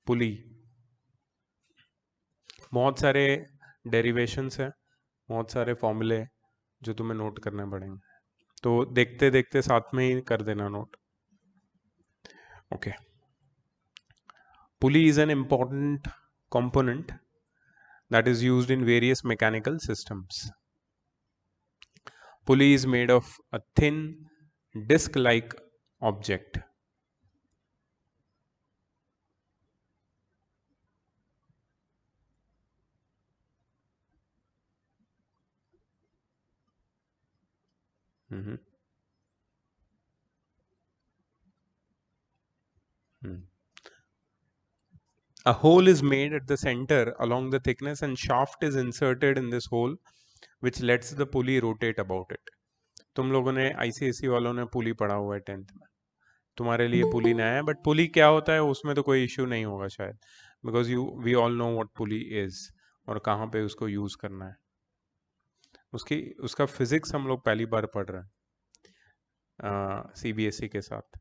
पुली, बहुत सारे डेरिवेशंस हैं, बहुत सारे फॉर्मूले जो तुम्हें नोट करने पड़ेंगे, तो देखते देखते साथ में ही कर देना note. Okay, pulley is an important component that is used in various mechanical systems. Pulley is made of a thin disc-like object. A hole is made at the center along the thickness and shaft is inserted in this hole which lets the pulley rotate about it. तुम लोगों ने ICSE वालों ने पुली पढ़ा हुआ है 10th में, तुम्हारे लिए पुली नया है, बट पुली क्या होता है उसमें तो कोई इश्यू नहीं होगा शायद, because we all know what pulley is और कहाँ पे उसको यूज करना है। उसका फिजिक्स हम लोग पहली बार पढ़ रहे हैं CBSE के साथ।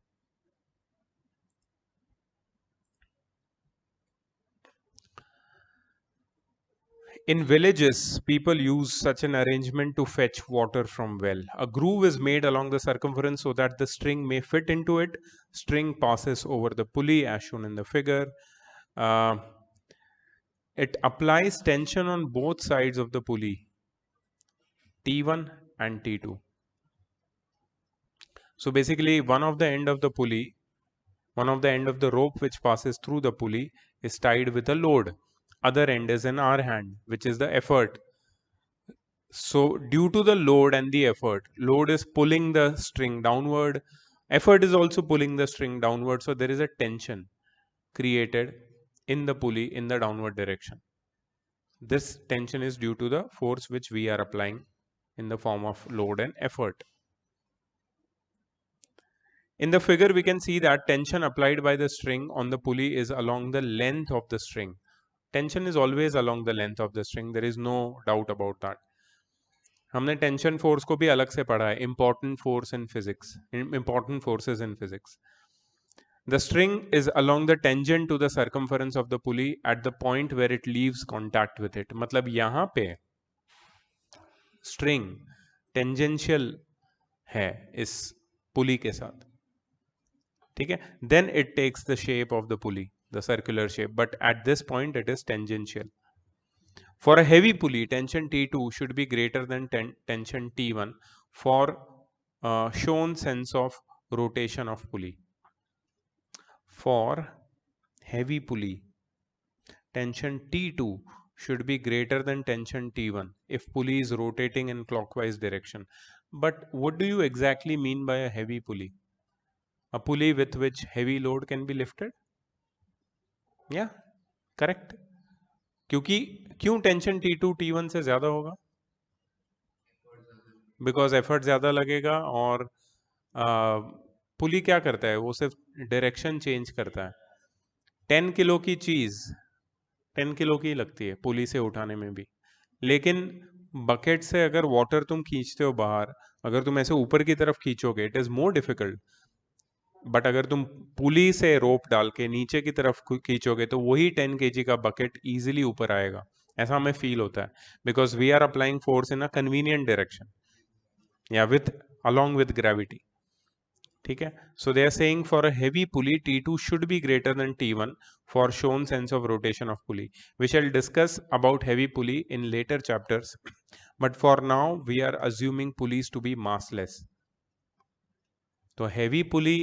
In villages, people use such an arrangement to fetch water from well. A groove is made along the circumference so that the string may fit into it. String passes over the pulley as shown in the figure. It applies tension on both sides of the pulley, T1 and T2. So basically, one of the end of the pulley, one of the end of the rope which passes through the pulley is tied with a load. Other end is an R hand, which is the effort. So due to the load and the effort, load is pulling the string downward, effort is also pulling the string downward, so there is a tension created in the pulley in the downward direction. This tension is due to the force which we are applying in the form of load and effort. In the figure we can see that tension applied by the string on the pulley is along the length of the string. Tension is always along the length of the string, there is no doubt about that. हमने tension force को भी अलग से पढ़ा है, important force in physics, important forces in physics. The string is along the tangent to the circumference of the pulley at the point where it leaves contact with it. मतलब यहाँ पे string tangential है इस pulley के साथ, ठीक है. Then it takes the shape of the pulley, the circular shape, but at this point it is tangential. For a heavy pulley, tension T2 should be greater than tension T1 for shown sense of rotation of pulley. For heavy pulley, tension T2 should be greater than tension T1 if pulley is rotating in clockwise direction. But what do you exactly mean by a heavy pulley? A pulley with which heavy load can be lifted? Yeah, correct. क्यों tension T2 T1 से ज्यादा होगा? Because effort ज़्यादा लगेगा और पुली क्या करता है, वो सिर्फ डायरेक्शन चेंज करता है. 10 किलो की चीज़ 10 किलो की लगती है पुली से उठाने में भी, लेकिन बकेट से अगर वाटर तुम खींचते हो बाहर, अगर तुम ऐसे ऊपर की तरफ खींचोगे it is more difficult. But अगर तुम पुली से रोप डाल के नीचे की तरफ खींचोगे तो वही 10 kg का बकेट इजीली ऊपर आएगा. ऐसा हमें फील होता है because we are applying force in a convenient direction, या विथ along with gravity. ठीक है. So they are saying for a heavy pulley T2 should be greater than T1 for shown sense of rotation of pulley. We shall discuss about heavy pulley in later chapters, but for now we are assuming pulleys to be massless. So heavy pulley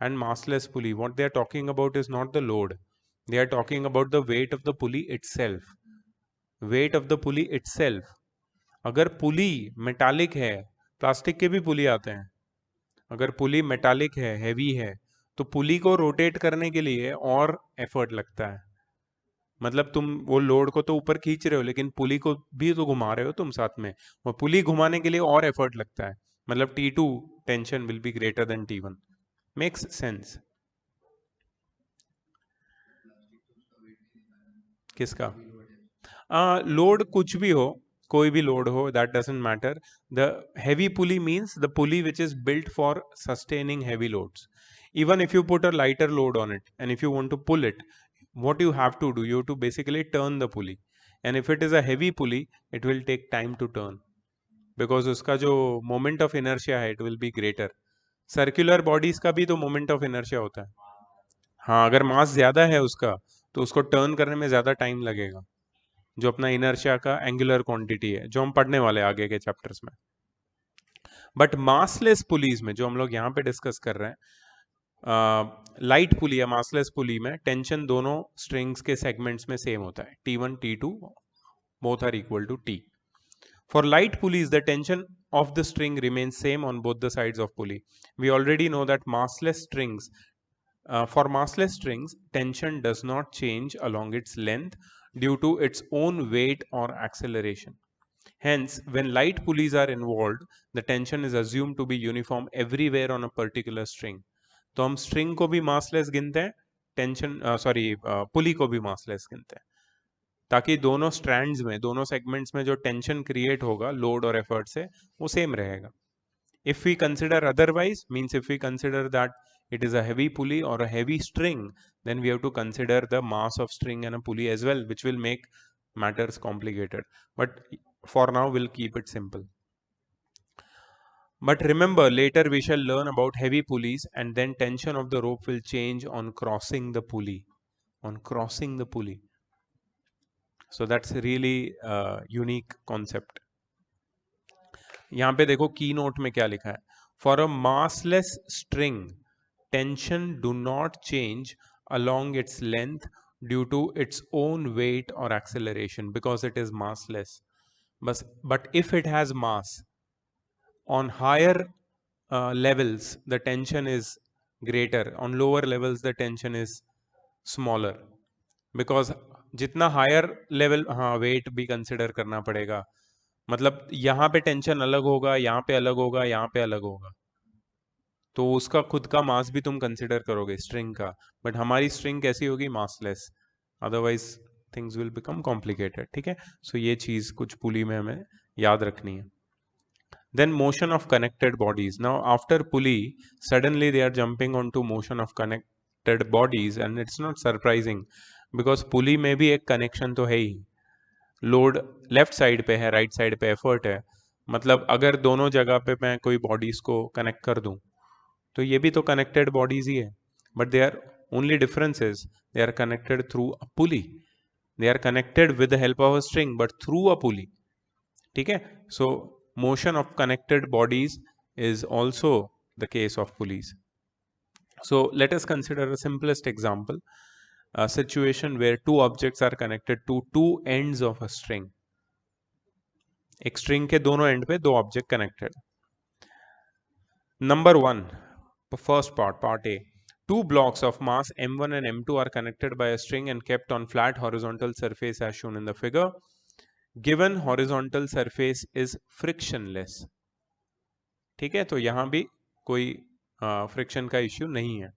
and massless pulley, what they are talking about is not the load, they are talking about the weight of the pulley itself. Weight of the pulley itself. अगर पुली metallic है, plastic के भी पुली आते हैं, अगर पुली metallic है, heavy है, तो पुली को रोटेट करने के लिए और एफर्ट लगता है. मतलब तुम वो लोड को तो ऊपर खींच रहे हो लेकिन पुली को भी तो घुमा रहे हो तुम साथ में, वो पुली घुमाने के लिए और एफर्ट लगता है. मतलब T2 tension will B greater then T1. Makes sense? किसका लोड? कुछ भी हो, कोई भी लोड हो, that doesn't matter. The heavy pulley means the pulley which is built for sustaining heavy loads. Even if you put a lighter load on it and if you want to pull it, what you have to do, you have to basically turn the pulley, and if it is a heavy pulley it will take time to turn because उसका जो moment of inertia है it will be greater. Circular bodies का भी तो moment of inertia होता है. हाँ, अगर मास ज्यादा है उसका तो उसको टर्न करने में ज्यादा टाइम लगेगा, जो अपना इनर्शिया का एंगुलर क्वांटिटी है जो हम पढ़ने वाले आगे के चैप्टर्स में. बट मासलेस पुलीज में जो हम लोग यहाँ पे डिस्कस कर रहे हैं, लाइट पुली या मासलेस पुली में टेंशन दोनों स्ट्रिंग्स के सेगमेंट्स में सेम होता है. T1 T2 both are equal to T. For light pulleys, the tension of the string remains same on both the sides of pulley. We already know that for massless strings, tension does not change along its length due to its own weight or acceleration. Hence, when light pulleys are involved, the tension is assumed to be uniform everywhere on a particular string. तो हम string को भी massless गिनते हैं, पुली को भी massless गिनते हैं, ताकि दोनों स्ट्रैंड्स में, दोनों सेगमेंट्स में जो टेंशन क्रिएट होगा लोड और एफर्ट से, वो सेम रहेगा. If we consider otherwise, means if we consider that it is a heavy pulley or a heavy string, then we have to consider the mass of string and a pulley as well, which will make matters complicated. But for now we'll keep it simple. But remember, later we shall learn about heavy pulleys, and then tension of the rope will change on crossing the pulley. On crossing the pulley. So that's a really unique concept. यहाँ पे देखो की note में क्या लिखा है. For a massless string, tension do not change along its length due to its own weight or acceleration because it is massless. But if it has mass, on higher levels the tension is greater, on lower levels the tension is smaller, because जितना higher level, हाँ wait भी consider करना पड़ेगा, मतलब यहाँ पे tension अलग होगा, यहाँ पे अलग होगा, यहाँ पे अलग होगा, तो उसका खुद का मास भी तुम कंसिडर करोगे स्ट्रिंग का. बट हमारी स्ट्रिंग कैसी होगी, massless, otherwise things will become complicated. ठीक है, सो ये चीज कुछ पुली में हमें याद रखनी है. Then motion of connected bodies. Now after pulley, suddenly they are jumping onto motion of connected bodies, and it's not surprising because pulley में भी एक कनेक्शन तो है ही. लोड लेफ्ट साइड पे है, राइट साइड पे एफर्ट है, मतलब अगर दोनों जगह पे मैं कोई बॉडीज को कनेक्ट कर दूं तो ये भी तो कनेक्टेड बॉडीज ही है. But they are only difference is they are connected through a pulley. They are connected with the help of a string but through a pulley. ठीक है, सो motion of connected bodies is also the case of pulleys. So let us consider a simplest example, a situation where two objects are connected to two ends of a string. एक string के दोनों end पे दो object connected. Number 1, first part A. Two blocks of mass m1 and m2 are connected by a string and kept on flat horizontal surface as shown in the figure. Given horizontal surface is frictionless. ठीक है, तो यहां भी कोई friction का issue नहीं है.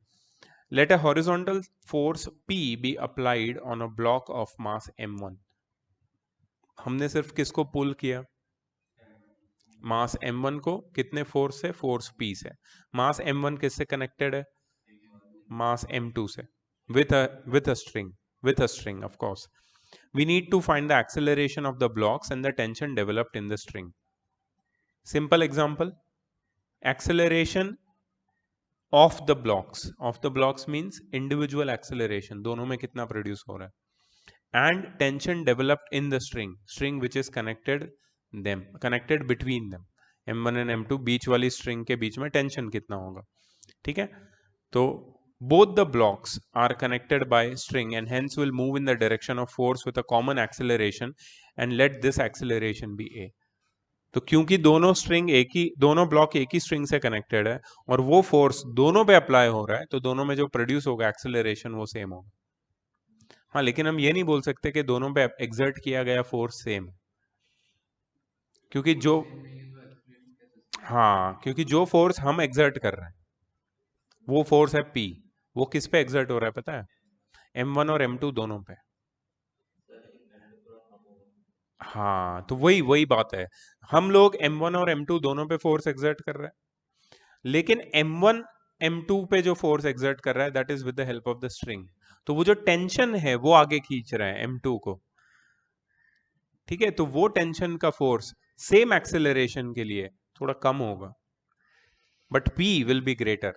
Let a horizontal force P be applied on a block of mass m1. हमने सिर्फ किसको पुल किया, मास m1 को, कितने फोर्स से, फोर्स P से. मास m1 किससे कनेक्टेड है, मास m2 से, with a string of course. We need to find the acceleration of the blocks and the tension developed in the string. Simple example, acceleration of the blocks means individual acceleration, दोनों में कितना produce हो रहा है, and tension developed in the string which is connected between them, m1 and m2, बीच वाली string के बीच में tension कितना होगा. ठीक है, तो both the blocks are connected by string and hence will move in the direction of force with a common acceleration, and let this acceleration be a. तो क्योंकि दोनों ब्लॉक एक ही स्ट्रिंग से कनेक्टेड है और वो फोर्स दोनों पे अप्लाई हो रहा है, तो दोनों में जो प्रोड्यूस होगा एक्सेलरेशन वो सेम होगा. हाँ, लेकिन हम ये नहीं बोल सकते कि दोनों पे एक्सर्ट किया गया फोर्स सेम, क्योंकि जो फोर्स हम एक्सर्ट कर रहे हैं वो फोर्स है P. वो किस पे एक्सर्ट हो रहा है पता है, m1 और m2 दोनों पे. हाँ, तो वही बात है, हम लोग m1 और m2 दोनों पे फोर्स एक्सर्ट कर रहे हैं, लेकिन m1 M2 पे जो फोर्स एक्सर्ट कर रहा है that is with the help of the string, तो वो जो टेंशन है वो आगे खींच रहा है M2 को, ठीक है। तो वो टेंशन का फोर्स सेम एक्सेलरेशन के लिए थोड़ा कम होगा, but P will be greater,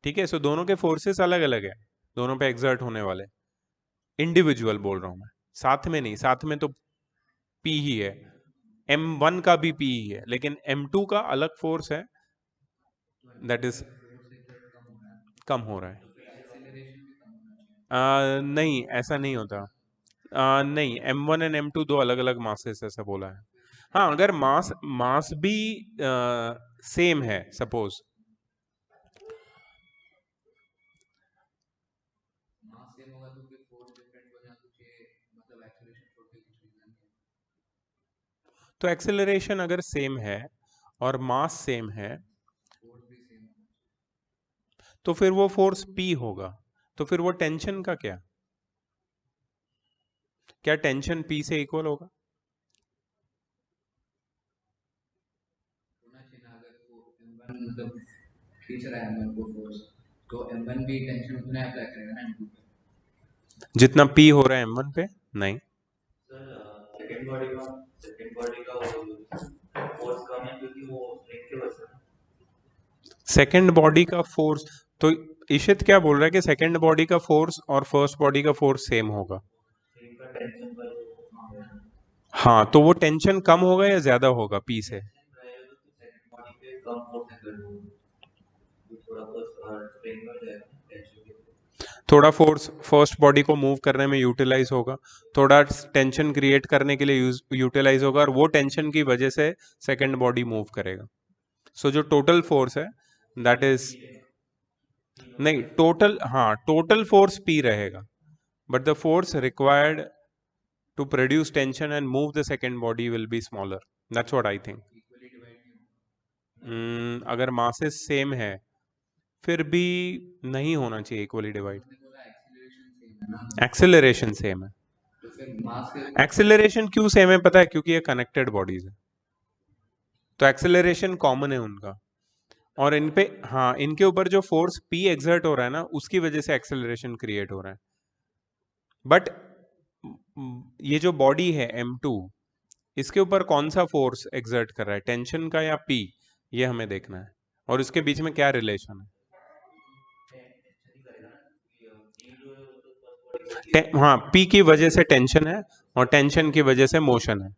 ठीक है। सो दोनों के फोर्सेस अलग अलग है, दोनों पे एक्सर्ट होने वाले, इंडिविजुअल बोल रहा हूं मैं, साथ में नहीं, साथ में तो P ही है, M1 का भी P ही है, लेकिन M2 का अलग फोर्स है, दैट इज कम हो रहा है। नहीं, ऐसा नहीं होता। नहीं, M1 एंड M2 दो अलग अलग मासेस, ऐसा बोला है। हाँ, अगर मास मास भी सेम है, सपोज तो एक्सेलरेशन अगर सेम है और मास सेम है तो फिर वो फोर्स P होगा, तो फिर वो टेंशन का क्या, क्या टेंशन P से इक्वल होगा? मतलब खींच रहा है M1 को फोर्स, तो M1 भी टेंशन उतना अप्लाई करेगा ना M2 पे, जितना P हो रहा है M1 पे? नहीं सर सेकंड बॉडी का फोर्स कम है क्योंकि वो स्ट्रिंग के वजह से। सेकेंड बॉडी का फोर्स, तो इशित क्या बोल रहा है कि सेकेंड बॉडी का फोर्स और फर्स्ट बॉडी का फोर्स सेम होगा? स्ट्रिंग का टेंशन पर वो हाँ, तो वो टेंशन कम होगा या ज्यादा होगा P से? रहेगा तो सेकंड बॉडी पे कम फोर्स एक्सर्ट होगा, तो थोड़ा फोर्स स्ट्रिंग में जाएगा टेंशन के, थोड़ा फोर्स फर्स्ट बॉडी को मूव करने में यूटिलाइज होगा, थोड़ा टेंशन क्रिएट करने के लिए यूटिलाइज होगा, और वो टेंशन की वजह से सेकेंड बॉडी मूव करेगा। सो जो टोटल फोर्स है दैट इज, नहीं टोटल, हाँ टोटल फोर्स P रहेगा, but the force required to produce tension and move the second body will be smaller. That's what I think. अगर masses same है फिर भी नहीं होना चाहिए equally divide. Acceleration same है, तो फिर मास के acceleration क्यों same है पता है? क्योंकि ये connected bodies है, तो acceleration common है उनका, और इन पे, हाँ इनके ऊपर जो फोर्स P exert हो रहा है ना उसकी वजह से acceleration create हो रहा है, बट ये जो बॉडी है M2 इसके ऊपर कौन सा फोर्स एक्सर्ट कर रहा है, टेंशन का या P, ये हमें देखना है, और इसके बीच में क्या रिलेशन है। हाँ, P की वजह से टेंशन है और टेंशन की वजह से मोशन है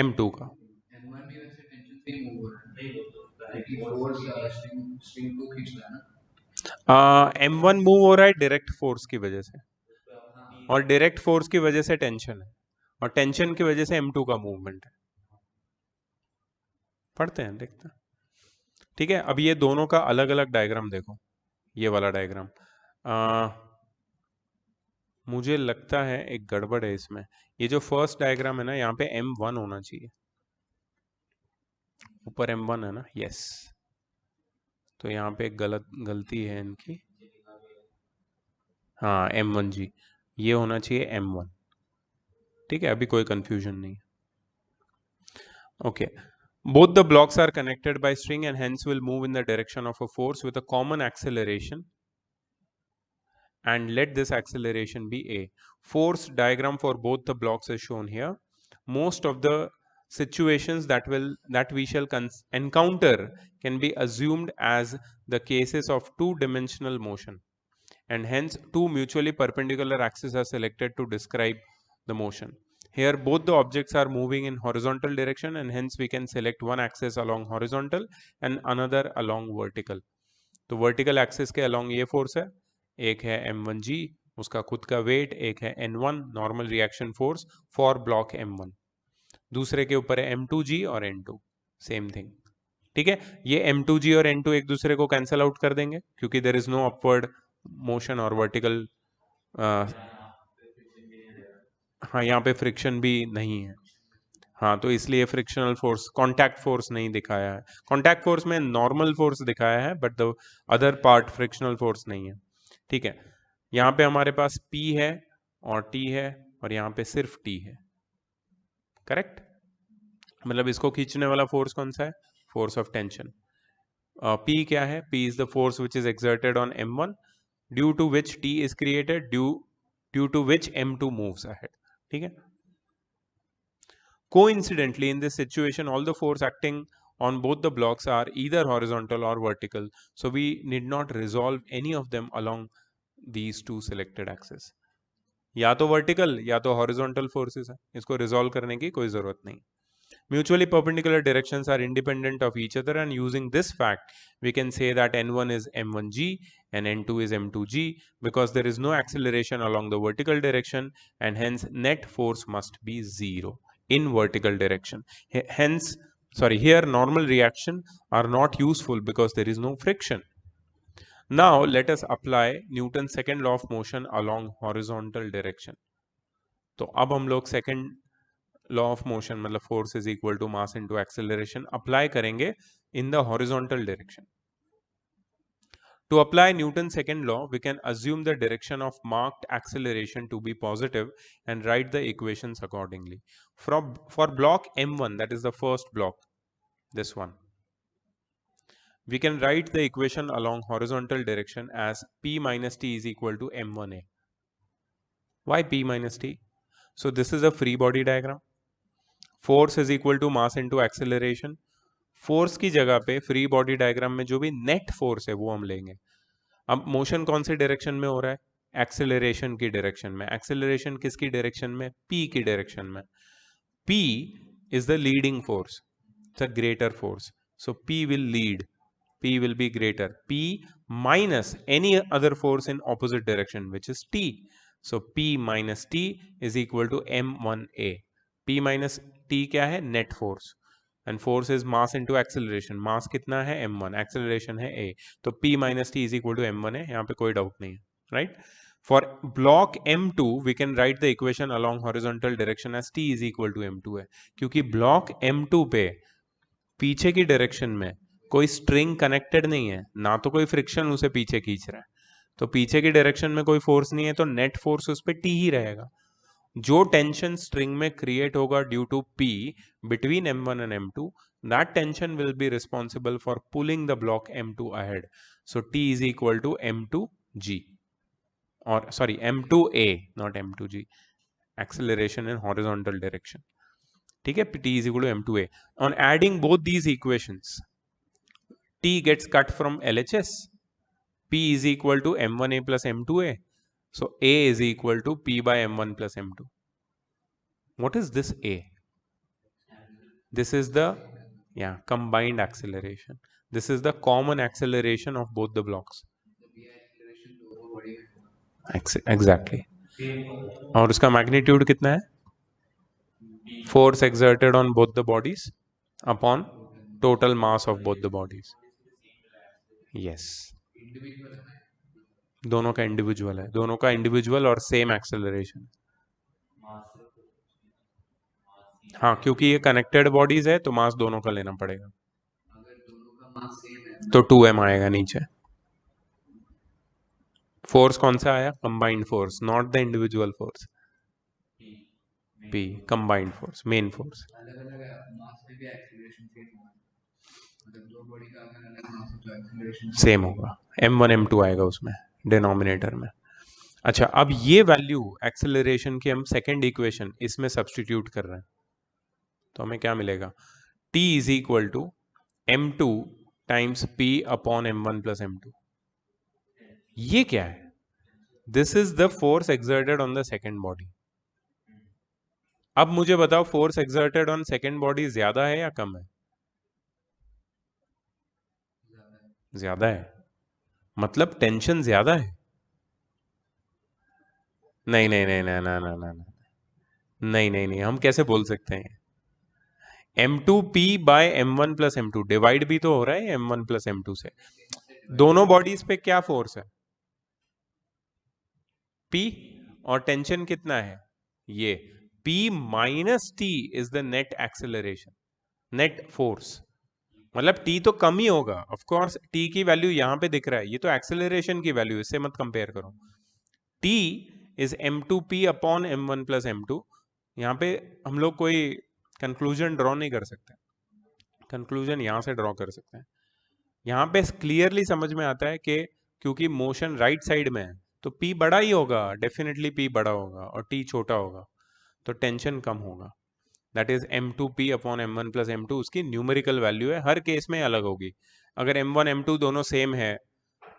M2 का। M1 भी वैसे टेंशन से ही मूव हो रहा है, नहीं वो तो लेकिन फोर्स स्ट्रिंग को खींच रहा है ना, M1 मूव हो रहा है डायरेक्ट फोर्स की वजह से, और डायरेक्ट फोर्स की वजह से टेंशन है, और टेंशन की वजह से M2 का मूवमेंट है। पढ़ते हैं, देखते हैं, ठीक है। अब ये दोनों का अलग अलग डायग्राम देखो, ये वाला डायग्राम, मुझे लगता है एक गड़बड़ है इसमें, ये जो फर्स्ट डायग्राम है ना यहाँ पे M1 होना चाहिए, ऊपर M1 है ना, यस, तो यहाँ पे एक गलती है इनकी, हाँ M1 जी, ये होना चाहिए M1, ठीक है, अभी कोई कंफ्यूजन नहीं। Okay, both the blocks are connected by string and hence will move in the direction of a force with a common acceleration, and let this acceleration be A. Force diagram for both the blocks is shown here. Most of the situations that we shall encounter can be assumed as the cases of two-dimensional motion, and hence two mutually perpendicular axes are selected to describe the motion. Here both the objects are moving in horizontal direction, and hence we can select one axis along horizontal and another along vertical. तो vertical axis के along ये force है, एक है M1G उसका खुद का wait, एक है N1 normal reaction force for block M1, दूसरे के ऊपर है M2G और N2, सेम थिंग, ठीक है। ये M2G और N2 एक दूसरे को कैंसल आउट कर देंगे क्योंकि there is no upward motion और वर्टिकल, हाँ यहाँ पे फ्रिक्शन भी नहीं है, हाँ तो इसलिए फ्रिक्शनल फोर्स, कांटेक्ट फोर्स नहीं दिखाया है, कांटेक्ट फोर्स में नॉर्मल फोर्स दिखाया है but the other part frictional force नहीं है, ठीक है। यहाँ पे हमारे पास P है और T है और यहाँ पे सिर्फ T है, करेक्ट, मतलब इसको खींचने वाला फोर्स कौन सा है, फोर्स ऑफ टेंशन, P क्या है? P is the force which is exerted on M1 due to which T is created, due to which M2 moves ahead. ठीक है? Coincidentally, in this situation, all the force acting on both the blocks are either horizontal or vertical, so we need not resolve any of them along these two selected axes. या तो vertical या तो horizontal forces है, इसको resolve करने की कोई जरूरत नहीं. Mutually perpendicular directions are independent of each other, and using this fact, we can say that N1 is M1G and N2 is M2G because there is no acceleration along the vertical direction, and hence net force must be zero in vertical direction. Hence, here normal reaction are not useful because there is no friction. Now let us apply Newton's second law of motion along horizontal direction. तो अब हम लोग second law of motion मतलब force is equal to mass into acceleration apply करेंगे in the horizontal direction. To apply Newton's second law, we can assume the direction of marked acceleration to be positive and write the equations accordingly. For block M1, that is the first block, this one, we can write the equation along horizontal direction as P minus T is equal to M1A. Why P minus T? So this is a free body diagram. Force is equal to mass into acceleration. Force की जगह पे free body diagram में जो भी net force है वो हम लेंगे. अब मोशन कौन से डायरेक्शन में हो रहा है? एक्सेलरेशन की डायरेक्शन में. एक्सेलरेशन किसकी डायरेक्शन में? पी की डायरेक्शन में. P is the leading force, it's a greater force, so P will lead, P will be greater. P minus any other force in opposite direction, which is T. So P minus T is equal to M1A. P minus T क्या है? Net force. And force is mass into acceleration. Mass कितना है? M1. Acceleration है A. तो P minus T is equal to M1 है. यहाँ पे कोई doubt नहीं है, right? For block M2, we can write the equation along horizontal direction as T is equal to M2 है, क्योंकि block M2 पे पीछे की डायरेक्शन में कोई स्ट्रिंग कनेक्टेड नहीं है, ना तो कोई फ्रिक्शन उसे पीछे खींच रहा है, तो पीछे की डायरेक्शन में कोई फोर्स नहीं है, तो नेट फोर्स उस पर टी ही रहेगा. जो टेंशन स्ट्रिंग में क्रिएट होगा due to P between M1 and M2, that tension will be responsible for pulling the block M2 ahead. So T is equal to M2G, और sorry M2A, not M2G. Acceleration in horizontal direction. ठीक है, T is equal to M2A. On adding both these equations, T gets cut from LHS. P is equal to M1A plus M2A. So A is equal to P by M1 plus M2. What is this A? This is the combined acceleration. This is the common acceleration of both the blocks. Exactly. और उसका magnitude कितना है? Force exerted on both the bodies upon total mass of both the bodies. Yes. दोनों का individual है, दोनों का individual और सेम एक्सेलरेशन. हाँ, क्योंकि ये कनेक्टेड बॉडीज है तो मास दोनों का लेना पड़ेगा. अगर दोनों का मास सेम है तो 2m आएगा नीचे. फोर्स कौन सा आया? Combined force, not the individual force. P combined force, main force. अलग-अलग मास पे भी एक्सेलरेशन सेम होगा. मतलब दो बॉडी का अगर अलग मास है तो एक्सेलरेशन सेम होगा. M1 M2 आएगा उसमें डिनोमिनेटर में. अच्छा, अब ये वैल्यू एक्सेलरेशन की हम सेकेंड इक्वेशन इसमें सब्सटीट्यूट कर रहे हैं, तो हमें क्या मिलेगा? T is equal to M2 times P upon M1 plus M2. ये क्या है? This is the force exerted on the second body. अब मुझे बताओ, force exerted on second body ज्यादा है या कम है? ज्यादा है. मतलब टेंशन ज्यादा है. नहीं नहीं नहीं नहीं नहीं नहीं नहीं नहीं नहीं नहीं, हम कैसे बोल सकते हैं? M2P bye M1 plus M2 divide भी तो हो रहा है M1 प्लस M2 से. दोनों बॉडीज पे क्या फोर्स है? P. और टेंशन कितना है? ये P minus T is the net acceleration, net force. मतलब T तो कम ही होगा, ऑफ कोर्स T की वैल्यू यहां पे दिख रहा है, ये तो एक्सेलरेशन की वैल्यू, इससे मत कंपेयर करो. T is M2P upon M1 plus M2. यहाँ पे हम लोग कोई कंक्लूजन ड्रॉ नहीं कर सकते. कंक्लूजन यहां से ड्रॉ कर सकते हैं. यहाँ पे क्लियरली समझ में आता है कि क्योंकि मोशन राइट साइड में है तो P बड़ा ही होगा, डेफिनेटली P बड़ा होगा और T छोटा होगा, तो टेंशन कम होगा। That is M2P upon M1 plus M2 उसकी न्यूमेरिकल वैल्यू है, हर केस में अलग होगी। अगर M1 M2 दोनों सेम है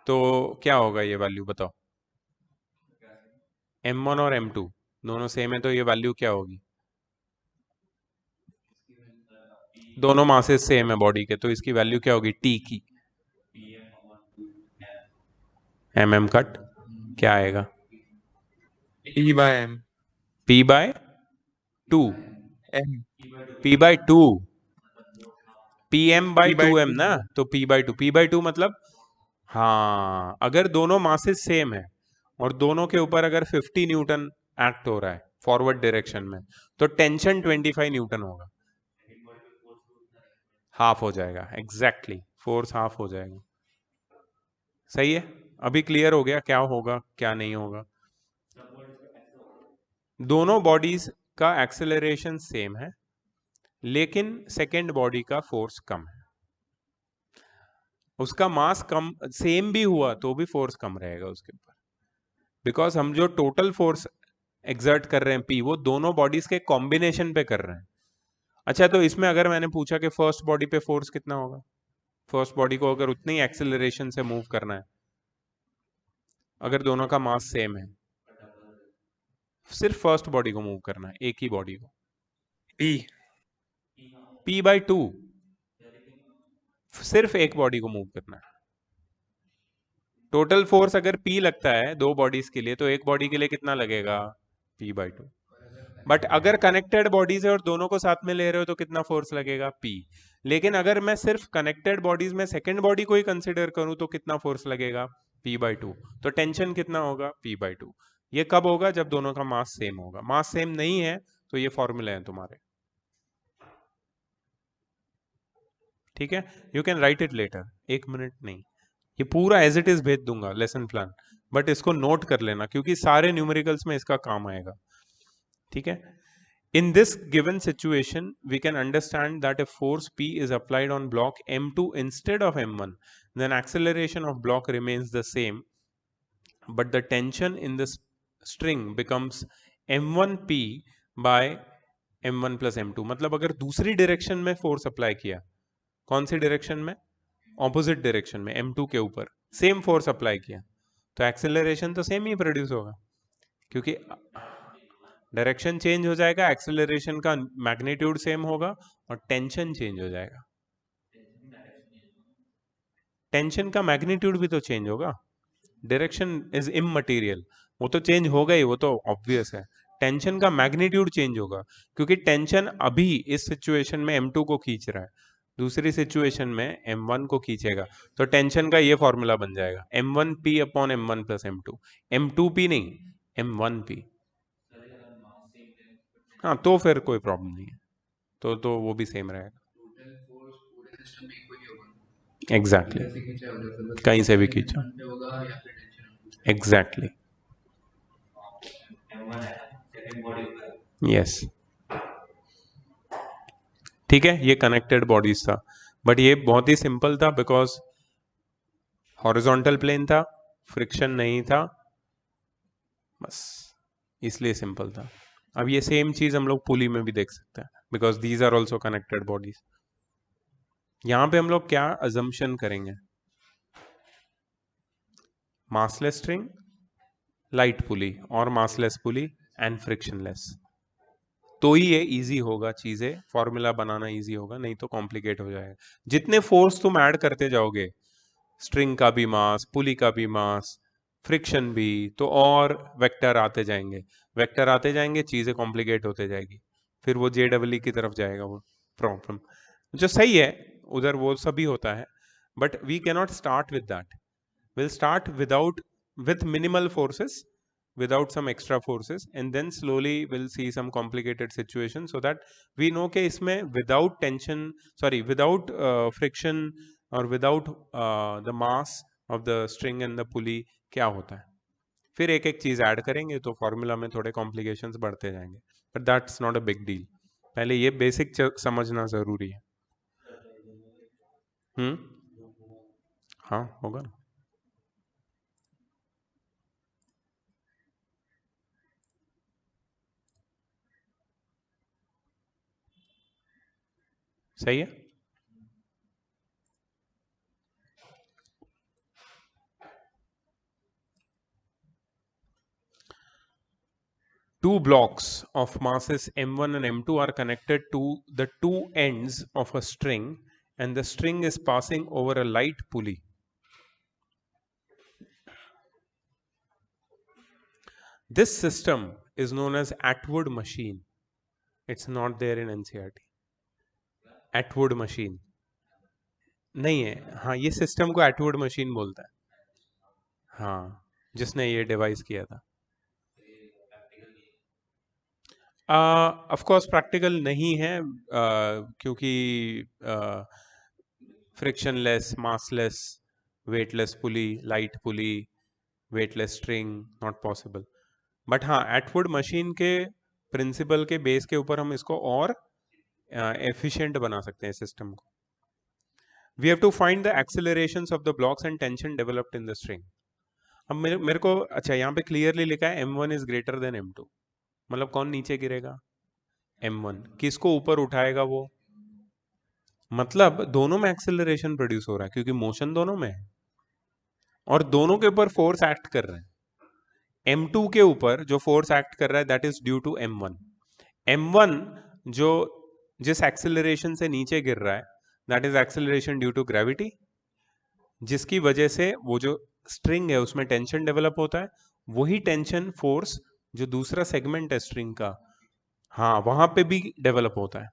तो क्या होगा ये वैल्यू बताओ? M1 और M2 दोनों सेम है तो ये वैल्यू क्या होगी? दोनों मासेस सेम है बॉडी के, तो इसकी वैल्यू क्या होगी T की? mm कट क्या आएगा? P/m. P/2 M. P/2 PM/2m P/2. ना, तो P/2 मतलब हाँ, अगर दोनों मासेस सेम है और दोनों के ऊपर अगर 50 न्यूटन एक्ट हो रहा है फॉरवर्ड डायरेक्शन में, तो टेंशन 25 न्यूटन होगा, हाफ हो जाएगा। एग्जैक्टली फोर्स हाफ हो जाएगा। सही है, अभी क्लियर हो गया क्या होगा क्या नहीं होगा? दोनों बॉडीज का एक्सेलरेशन सेम है लेकिन सेकेंड बॉडी का फोर्स कम है, उसका मास कम सेम भी हुआ तो भी फोर्स कम रहेगा उसके ऊपर, बिकॉज हम जो टोटल फोर्स एग्जर्ट कर रहे हैं P वो दोनों बॉडीज के कॉम्बिनेशन पे कर रहे हैं। अच्छा, तो इसमें अगर मैंने पूछा कि फर्स्ट बॉडी पे फोर्स कितना होगा, फर्स्ट बॉडी को अगर उतनी एक्सेलरेशन से मूव करना है, अगर दोनों का मास सेम है, सिर्फ फर्स्ट बॉडी को मूव करना है, एक ही बॉडी को, P. P/2 सिर्फ एक बॉडी को मूव करना है। टोटल फोर्स अगर P लगता है दो बॉडीज के लिए तो एक बॉडी के लिए कितना लगेगा? P/2। बट अगर कनेक्टेड बॉडीज है और दोनों को साथ में ले रहे हो तो कितना फोर्स लगेगा? P। लेकिन अगर मैं सिर्फ कनेक्टेड बॉडीज में सेकेंड बॉडी को ही कंसिडर करूं तो कितना फोर्स लगेगा? P/2। तो टेंशन कितना होगा? P/2। ये कब होगा? जब दोनों का मास सेम होगा। मास सेम नहीं है तो ये फॉर्मूला है तुम्हारे, ठीक है? You can write it later, 1 minute नहीं, ये पूरा एज इट इज भेज दूंगा लेसन प्लान, बट इसको नोट कर लेना क्योंकि सारे न्यूमेरिकल्स में इसका काम आएगा, ठीक है? In this given situation, we can understand that if force P is applied on block M2 instead of M1, then acceleration of block remains the same, but the tension in the string becomes M1P by M1 plus M2। मतलब अगर दूसरी direction में force apply किया, कौन सी direction में? Opposite direction में, M2 के ऊपर सेम फोर्स अप्लाई किया, तो एक्सेलरेशन तो सेम ही प्रोड्यूस होगा, क्योंकि डायरेक्शन चेंज हो जाएगा, एक्सेलरेशन का मैग्नीट्यूड सेम होगा और टेंशन चेंज हो जाएगा। टेंशन का मैग्नीट्यूड भी तो चेंज होगा, डायरेक्शन इज इममटेरियल, वो तो चेंज होगा ही, वो तो ऑब्वियस है। टेंशन का मैग्नीट्यूड चेंज होगा क्योंकि टेंशन अभी इस सिचुएशन में M2 को खींच रहा है, दूसरी सिचुएशन में M1 को खींचेगा, तो टेंशन का ये फॉर्मूला बन जाएगा M1P upon M1 plus M2, M2P नहीं, M1P। हाँ, तो फिर कोई प्रॉब्लम नहीं है, तो वो भी सेम रहेगा। टोटल फोर्स पूरे सिस्टम में इक्वल ही होगा, एग्जैक्टली इधर से खींचा उधर से, बस कहीं से भी टेंशन खींचो, M1 पे होगा या फिर टेंशन M2 पे। एग्जैक्टली यस, ठीक है? ये कनेक्टेड बॉडीज था, बट ये बहुत ही सिंपल था बिकॉज हॉरिजॉन्टल प्लेन था, फ्रिक्शन नहीं था, बस इसलिए सिंपल था। अब ये सेम चीज हम लोग पुली में भी देख सकते हैं because these are also connected bodies. यहां पे हम लोग क्या अजम्पशन करेंगे? मासलेस स्ट्रिंग, लाइट पुली और मासलेस पुली एंड फ्रिक्शनलेस, तो ही ये इजी होगा, चीजें फॉर्मूला बनाना इजी होगा, नहीं तो कॉम्प्लिकेट हो जाएगा। जितने फोर्स तुम ऐड करते जाओगे, स्ट्रिंग का भी मास, पुली का भी मास, फ्रिक्शन भी, तो और वेक्टर आते जाएंगे, वेक्टर आते जाएंगे, चीजें कॉम्प्लिकेट होते जाएगी, फिर वो JEE की तरफ जाएगा वो प्रॉब्लम, जो सही है, उधर वो सभी होता है, but we cannot start with that. We'll start with minimal forces, without some extra forces, and then slowly we'll see some complicated situations so that we know कि इसमें without tension, sorry, without friction or without the mass of the string and the pulley क्या होता है। फिर एक एक चीज add करेंगे तो फॉर्मूला में थोड़े कॉम्प्लिकेशंस बढ़ते जाएंगे, but that's not a big deal. पहले ये बेसिक समझना जरूरी है। हाँ होगा ना। सही है। Two blocks of masses m1 and m2 are connected to the two ends of a string, and the string is passing over a light pulley. This system is known as Atwood machine. It's not there in NCERT. Atwood machine नहीं है। हाँ, ये system को Atwood machine बोलता है। हाँ, जिसने ये डिवाइस किया था। ऑफ कोर्स प्रैक्टिकल नहीं है, क्योंकि frictionless, massless, weightless pulley, light pulley, weightless string, not possible. But हाँ, एटवुड मशीन के प्रिंसिपल के बेस के ऊपर हम इसको और एफिशिएंट बना सकते हैं सिस्टम को। We have to find the accelerations of the blocks and tension developed in the string. अब मेरे को अच्छा यहाँ पे क्लियरली लिखा है m1 is greater than m2, मतलब कौन नीचे गिरेगा? m1। किसको ऊपर उठाएगा वो? मतलब दोनों में एक्सेलरेशन प्रोड्यूस हो रहा है, क्योंकि मोशन दोनों में है और दोनों के ऊपर फोर्स एक्ट कर रहे हैं। m2 के ऊपर जो फोर्स एक्ट कर रहा है that is due to m1। m1 जो जिस एक्सेलरेशन से नीचे गिर रहा है that is acceleration due to gravity, जिसकी वजह से वो जो स्ट्रिंग है उसमें टेंशन डेवलप होता है। वही टेंशन फोर्स जो दूसरा सेगमेंट है स्ट्रिंग का, हाँ, वहां पे भी डेवलप होता है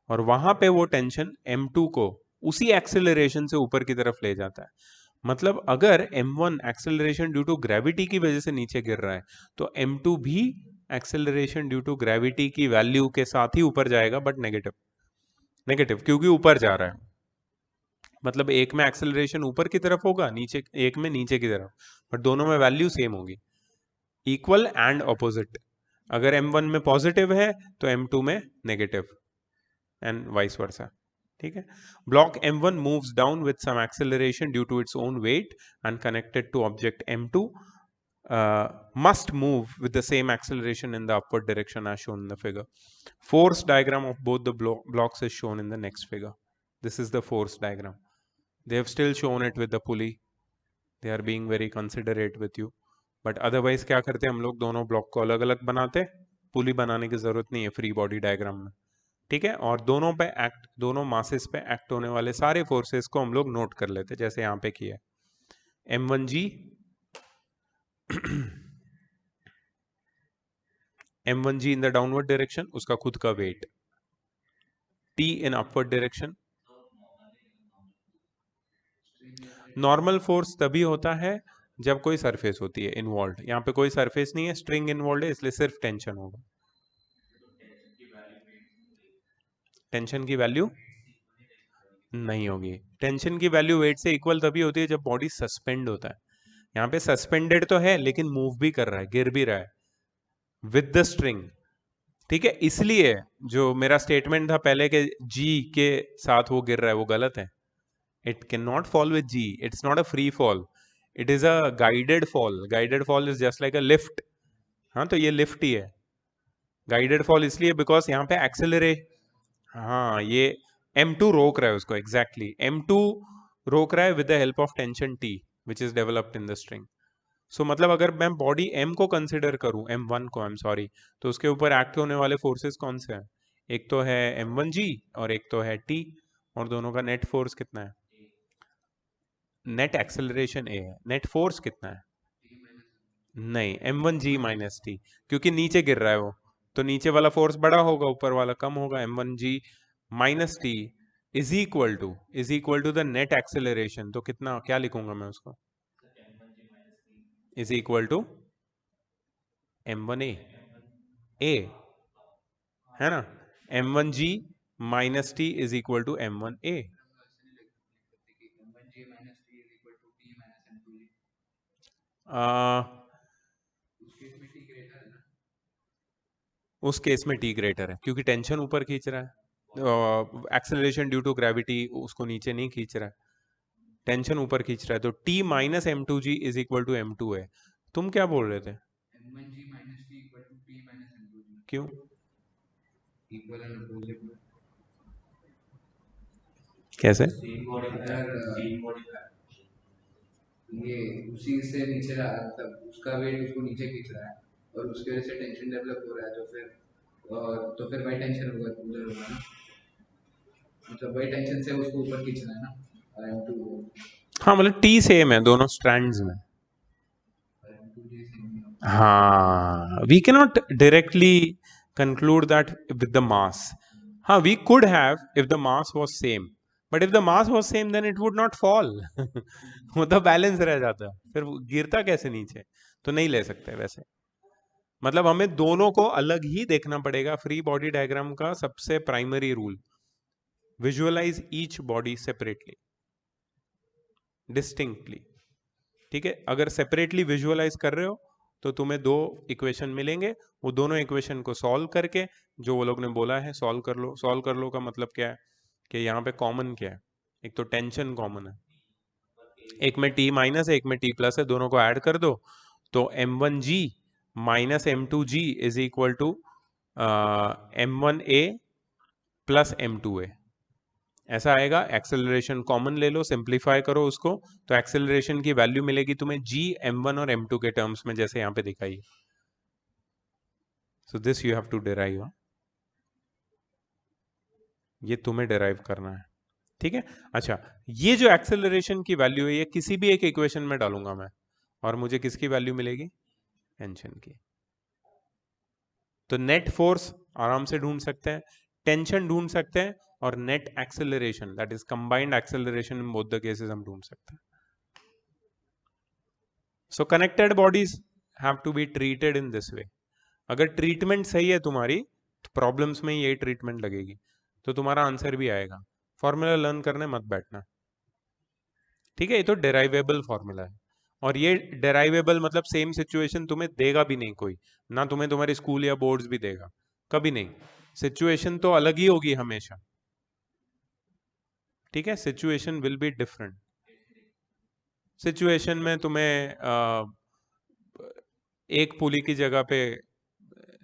और वहां पे वो टेंशन m2 को उसी एक्सेलरेशन से ऊपर की तरफ ले जाता है। मतलब अगर m1 acceleration due to gravity की वजह से नीचे गिर रहा है तो m2 भी एक्सेलरेशन ड्यू टू ग्रेविटी की वैल्यू के साथ ही ऊपर जाएगा, बट नेगेटिव। नेगेटिव क्योंकि ऊपर जा रहा है। मतलब एक में एक्सेलरेशन ऊपर की तरफ होगा, नीचे एक में नीचे की तरफ, बट दोनों में वैल्यू सेम होगी। Equal and opposite. अगर m1 में पॉजिटिव है तो m2 में नेगेटिव, एंड वाइस वर्सा। ठीक है। Block m1 moves down with some acceleration due to its own weight and connected to object m2 must move with the same acceleration in the upward direction as shown in the figure. Force diagram of both the blocks is shown in the next figure. This is the force diagram. They have still shown it with the pulley. They are being very considerate with you. But otherwise क्या करते हैं हम लोग, दोनों block को अलग अलग बनाते, पुली बनाने की जरूरत नहीं है फ्री बॉडी डायग्राम में। ठीक है। और दोनों पे एक्ट, दोनों मासेस पे एक्ट होने वाले सारे फोर्सेस को हम लोग नोट कर लेते, जैसे यहाँ पे किया m1g m1g in the downward direction, उसका खुद का weight, t in upward direction. Normal force तभी होता है जब कोई सरफेस होती है इन्वॉल्व। यहाँ पे कोई सरफेस नहीं है, स्ट्रिंग इन्वॉल्व है, इसलिए सिर्फ टेंशन होगा। टेंशन की वैल्यू नहीं होगी। टेंशन की वैल्यू वेट से इक्वल तभी होती है जब बॉडी सस्पेंड होता है। यहाँ पे सस्पेंडेड तो है लेकिन मूव भी कर रहा है, गिर भी रहा है विद द स्ट्रिंग। ठीक है। इसलिए जो मेरा स्टेटमेंट था पहले के जी के साथ वो गिर रहा है, वो गलत है। It can not fall with g, it's not a free fall, it is a guided fall. Guided fall is just like a lift. हाँ, तो ये लिफ्ट ही है। गाइडेड फॉल इसलिए बिकॉज यहाँ पे एक्सेलरे, हाँ, ये m2 रोक रहा है उसको, एग्जैक्टली m2 रोक रहा है with the help of tension t which is developed in the string. So मतलब अगर मैं बॉडी m को कंसिडर करूं, m1 को, आई एम सॉरी, तो उसके ऊपर एक्ट होने वाले फोर्सेस कौन से हैं? एक तो है m1g और एक तो है t, और दोनों का नेट फोर्स कितना है? नेट एक्सेलरेशन a है, नेट फोर्स कितना है? नहीं, m1g माइनस टी, क्योंकि नीचे गिर रहा है वो, तो नीचे वाला फोर्स बड़ा होगा, ऊपर वाला कम होगा। m1g minus T is equal to the net acceleration. तो कितना, क्या लिखूंगा मैं उसको? Is equal to m1a, a है ना, m1g minus T is equal to m1a। उस केस में टी ग्रेटर है क्योंकि टेंशन ऊपर खींच रहा है, एक्सेलरेशन ड्यू टू ग्रेविटी उसको नीचे नहीं खींच रहा है। टेंशन ऊपर खींच रहा है, तो T minus M2G is equal to M2 है। तुम क्या बोल रहे थे? M1G minus T equal to T minus M2G. क्यों? Equal and opposite. कैसे? अगर ये उसी से नीचे रहा, मतलब उसका वेट उसको नीचे खींच रहा है और उसकी वजह से टेंशन डेवलप हो रहा है, तो फिर वही टेंशन होगा उधर होगा ना, मतलब वही टेंशन से उसको ऊपर खींचना है ना M2 हाँ, मतलब T सेम है दोनों स्ट्रैंड्स में। और M2G सेम ही है. हाँ, we cannot directly conclude that with the mass. हाँ, we could have if the mass was same, but if the mass was same then it would not fall. वो तो balance रह जाता, फिर वो गिरता कैसे नीचे? तो नहीं ले सकते वैसे। मतलब हमें दोनों को अलग ही देखना पड़ेगा। फ्री बॉडी डायग्राम का सबसे primary rule, visualize each body separately, distinctly. ठीक है, अगर सेपरेटली विजुअलाइज कर रहे हो तो तुम्हें दो इक्वेशन मिलेंगे, वो दोनों इक्वेशन को सॉल्व करके जो वो लोग ने बोला है सॉल्व कर लो। सॉल्व कर लो का मतलब क्या है कि यहाँ पे कॉमन क्या है? एक तो टेंशन कॉमन है, एक में T माइनस है एक में T प्लस है, दोनों को ऐड कर दो तो M1G minus M2G is equal to M1A plus M2A, ऐसा आएगा। एक्सेलरेशन कॉमन ले लो, सिंप्लीफाई करो उसको, तो एक्सेलरेशन की वैल्यू मिलेगी तुम्हें G M1 और M2 के टर्म्स में, जैसे यहां पे दिखाई है। So this you have to derive, ये तुम्हें डिराइव करना है। ठीक है, अच्छा, ये जो एक्सेलरेशन की वैल्यू है ये किसी भी एक इक्वेशन में डालूंगा मैं, और मुझे किसकी वैल्यू मिलेगी? टेंशन की। तो नेट फोर्स आराम से ढूंढ सकते हैं, टेंशन ढूंढ सकते हैं, और net acceleration that is combined acceleration in both the cases हम ढूंढ सकते हैं। So connected bodies have to be treated in this way. अगर ट्रीटमेंट सही है तुम्हारी तो प्रॉब्लम्स में यही ट्रीटमेंट लगेगी, तो तुम्हारा आंसर भी आएगा। फॉर्मूला लर्न करने मत बैठना, ठीक है? ये तो डेराइवेबल फॉर्मूला है, और ये डेराइवेबल मतलब सेम सिचुएशन तुम्हें देगा भी नहीं कोई, ना तुम्हें तुम्हारे स्कूल या बोर्ड्स भी देगा, कभी नहीं। सिचुएशन तो अलग ही होगी हमेशा, ठीक है? Situation will be different. Situation में तुम्हें एक पुली की जगह पे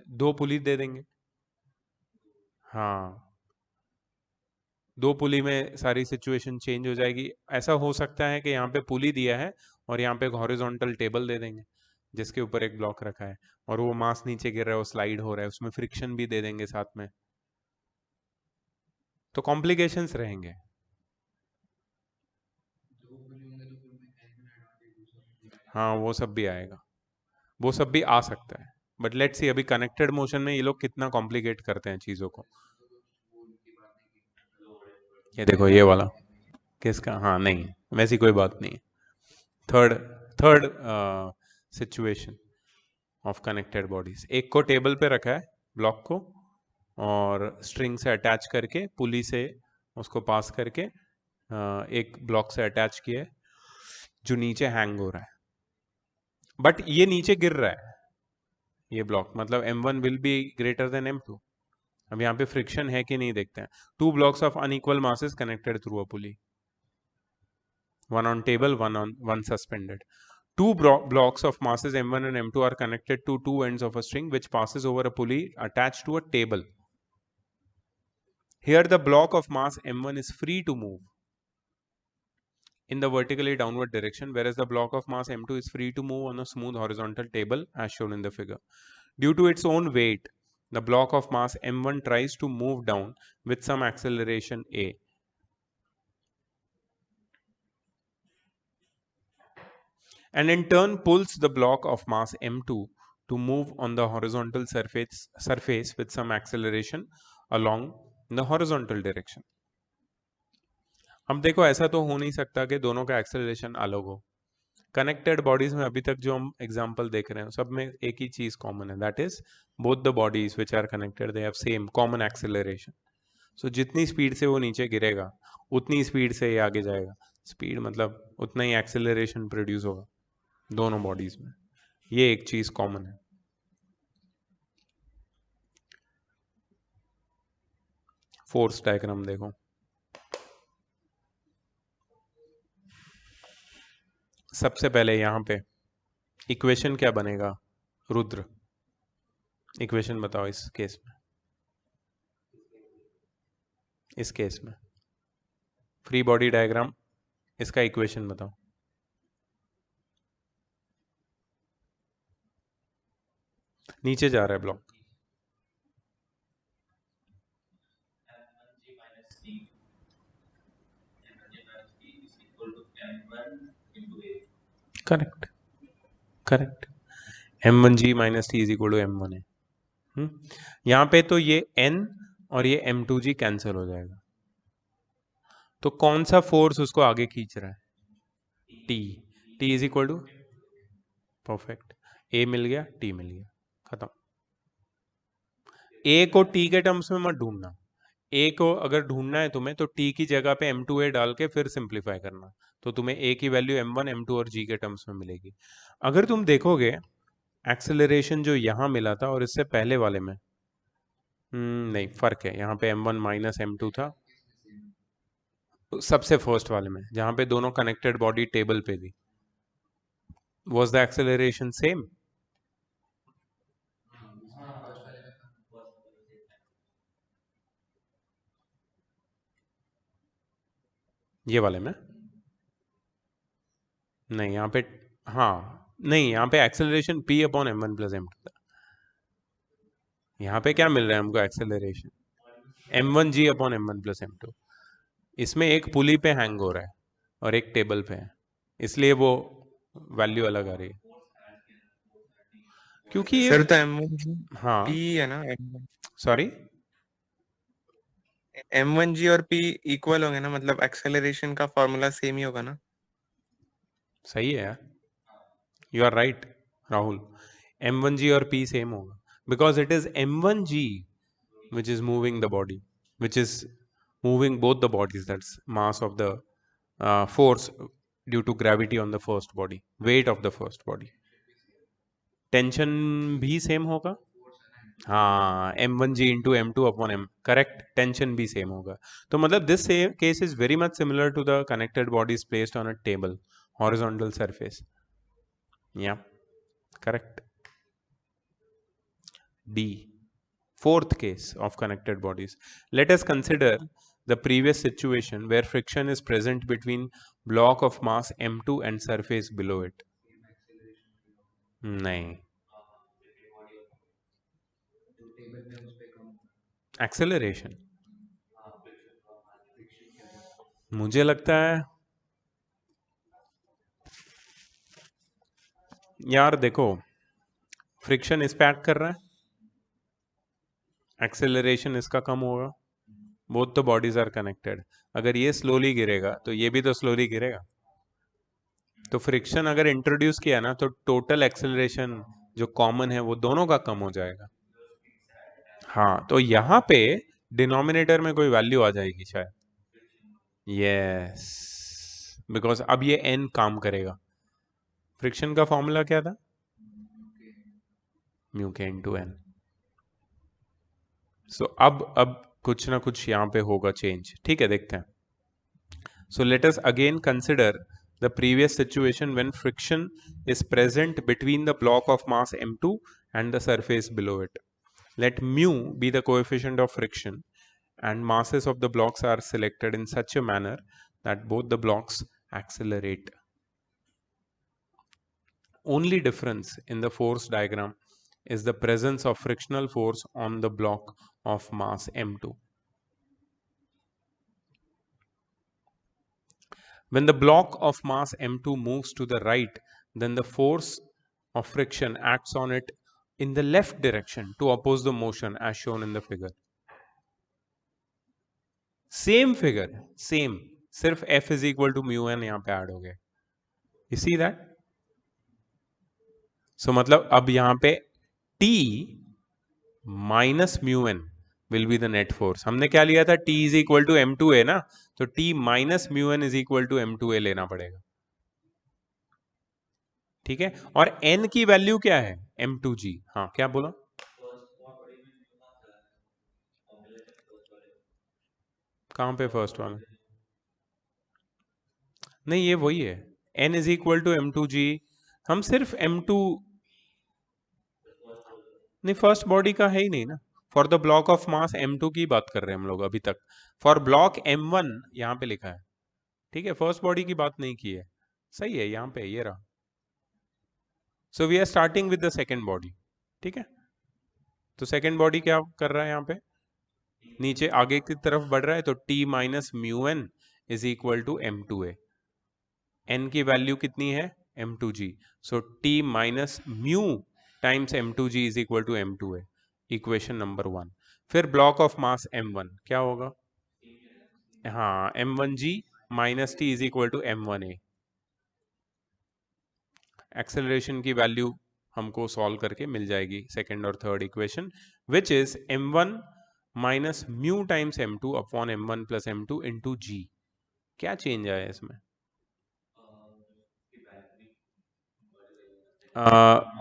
दो पुली दे देंगे। हाँ, दो पुली में सारी सिचुएशन चेंज हो जाएगी। ऐसा हो सकता है कि यहाँ पे पुली दिया है और यहाँ पे एक हॉरिजॉन्टल टेबल दे देंगे जिसके ऊपर एक ब्लॉक रखा है, और वो मास नीचे गिर रहा है, वो स्लाइड हो रहा है, उसमें फ्रिक्शन भी दे देंगे साथ में, तो कॉम्प्लिकेशंस रहेंगे। हाँ, वो सब भी आएगा, वो सब भी आ सकता है, बट लेट्स सी अभी कनेक्टेड मोशन में ये लोग कितना कॉम्प्लिकेट करते हैं चीज़ों को। ये देखो ये वाला किसका? हाँ, नहीं, वैसी कोई बात नहीं। Third third situation of connected bodies, एक को टेबल पे रखा है ब्लॉक को, और स्ट्रिंग से अटैच करके पुली से उसको पास करके एक ब्लॉक से अटैच किया है जो नीचे हैंग हो रहा है, बट ये नीचे गिर रहा है ये ब्लॉक, मतलब M1 will be greater then M2। अब यहाँ पे फ्रिक्शन है कि नहीं देखते हैं। Two blocks of unequal masses connected through a pulley, one on table, one suspended. Two blocks of masses M1 and M2 are connected to two ends of a string which passes over a pulley attached to a table. Here the block of mass M1 is free to move in the vertically downward direction, whereas the block of mass M2 is free to move on a smooth horizontal table as shown in the figure. Due to its own weight, the block of mass M1 tries to move down with some acceleration A. And in turn pulls the block of mass M2 to move on the horizontal surface with some acceleration along the horizontal direction. अब देखो, ऐसा तो हो नहीं सकता कि दोनों का एक्सेलरेशन अलग हो। कनेक्टेड बॉडीज में अभी तक जो हम एग्जांपल देख रहे हैं सब में एक ही चीज कॉमन है, that is both the bodies which are connected they have same common acceleration. So जितनी स्पीड से वो नीचे गिरेगा उतनी स्पीड से ये आगे जाएगा। स्पीड मतलब उतना ही एक्सेलरेशन प्रोड्यूस होगा दोनों बॉडीज में, ये एक चीज कॉमन है। फोर्स डायग्राम देखो, सबसे पहले यहाँ पे इक्वेशन क्या बनेगा रुद्र? इक्वेशन बताओ इस केस में, इस केस में फ्री बॉडी डायग्राम, इसका इक्वेशन बताओ। नीचे जा रहा है block. Correct, correct. m1g minus T is equal to m1 है। यहाँ पे तो ये n और ये m2g कैंसिल हो जाएगा, तो कौन सा फोर्स उसको आगे खींच रहा है? t। t is equal to, perfect, a मिल गया, t मिल गया, खत्म। a को t के टर्म्स में मत ढूंढना, a को अगर ढूंढना है तुम्हें तो t की जगह पे m2a डाल के फिर सिंप्लीफाई करना, तो तुम्हें a की वैल्यू m1 m2 और g के टर्म्स में मिलेगी। अगर तुम देखोगे एक्सेलरेशन जो यहाँ मिला था और इससे पहले वाले में, नहीं फर्क है। यहाँ पे m1 माइनस m2 था सबसे फर्स्ट वाले में, जहाँ पे दोनों कनेक्टेड बॉडी टेबल पे थी। Was the acceleration same? ये वाले में नहीं, यहाँ पे हाँ, नहीं यहाँ पे acceleration p upon m1 plus m2 था। यहाँ पे क्या मिल रहा है हमको acceleration? m1g upon m1 plus m2। इसमें एक पुली पे हैंग हो रहा है और एक टेबल पे है, इसलिए वो वैल्यू अलग आ रही है, क्योंकि ये सर तो M1G हाँ, P है ना, सॉरी, M1G और P इक्वल होंगे ना, मतलब एक्सेलरेशन का फॉर्मूला सेम ही होगा ना। सही है यार, you are right Rahul, m1g और p सेम होगा because it is m1g which is moving the body, which is moving both the bodies, that's mass of the force due to gravity on the first body, weight of the first body। Tension भी same होगा, हाँ, m1g into m2 upon m, correct, tension भी same होगा। तो मतलब this case is very much similar to the connected bodies placed on a table horizontal surface. या correct. D, fourth case of connected bodies. Let us consider the previous situation where friction is present between block of mass m2 and surface below it. नहीं, acceleration मुझे लगता है यार, देखो friction इस पे act कर रहा है, एक्सेलरेशन इसका कम होगा, both the bodies are connected. अगर ये स्लोली गिरेगा तो ये भी तो स्लोली गिरेगा, तो फ्रिक्शन अगर इंट्रोड्यूस किया ना तो टोटल एक्सेलरेशन जो कॉमन है वो दोनों का कम हो जाएगा। हाँ, तो यहाँ पे डिनोमिनेटर में कोई वैल्यू आ जाएगी शायद, यस, बिकॉज अब ये n काम करेगा। फ्रिक्शन का फॉर्मूला क्या था? म्यू के इंटू एन। सो अब कुछ ना कुछ यहाँ पे होगा चेंज, ठीक है, देखते हैं। So let us again consider the previous situation when friction is present between the block of mass m2 and the surface below it. Let mu be the coefficient of friction and masses of the blocks are selected in such a manner that both the blocks accelerate. Only difference in the force diagram is the presence of frictional force on the block of mass m2. When the block of mass m2 moves to the right, then the force of friction acts on it in the left direction to oppose the motion as shown in the figure. Same figure, same, सिर्फ F is equal to mu n यहाँ पे add हो गए। You see that? So मतलब अब यहाँ पे T minus mu N will be the net force. हमने क्या लिया था? T is equal to m2a ना, तो T minus mu N is equal to m2a लेना पड़ेगा, ठीक है। और n की वैल्यू क्या है? m2g। हाँ, क्या बोला? कहां पे फर्स्ट वाला? नहीं, ये वही है, n is equal to m2g। हम सिर्फ m2 नहीं, फर्स्ट बॉडी का है ही नहीं ना। For the block of mass m2 की बात कर रहे हैं हम लोग अभी तक। फॉर ब्लॉक m1 यहाँ पे लिखा है, ठीक है, फर्स्ट बॉडी की बात नहीं की है। सही है, यहाँ पे ये रहा। So we are starting with the second body, ठीक है। तो सेकेंड बॉडी क्या कर रहा है यहाँ पे, नीचे आगे की तरफ बढ़ रहा है, तो t minus mu N is equal to m2a। n की वैल्यू कितनी है, m2g। सो t minus mu times m2g is equal to m2a, equation number 1। फिर ब्लॉक ऑफ मास m1 क्या होगा, हाँ, m1g minus T is equal to m1a। Acceleration की value हमको सॉल्व करके मिल जाएगी सेकेंड और third equation, which is m1 minus mu times m2 upon m1 plus m2 into g। क्या चेंज आया इसमें,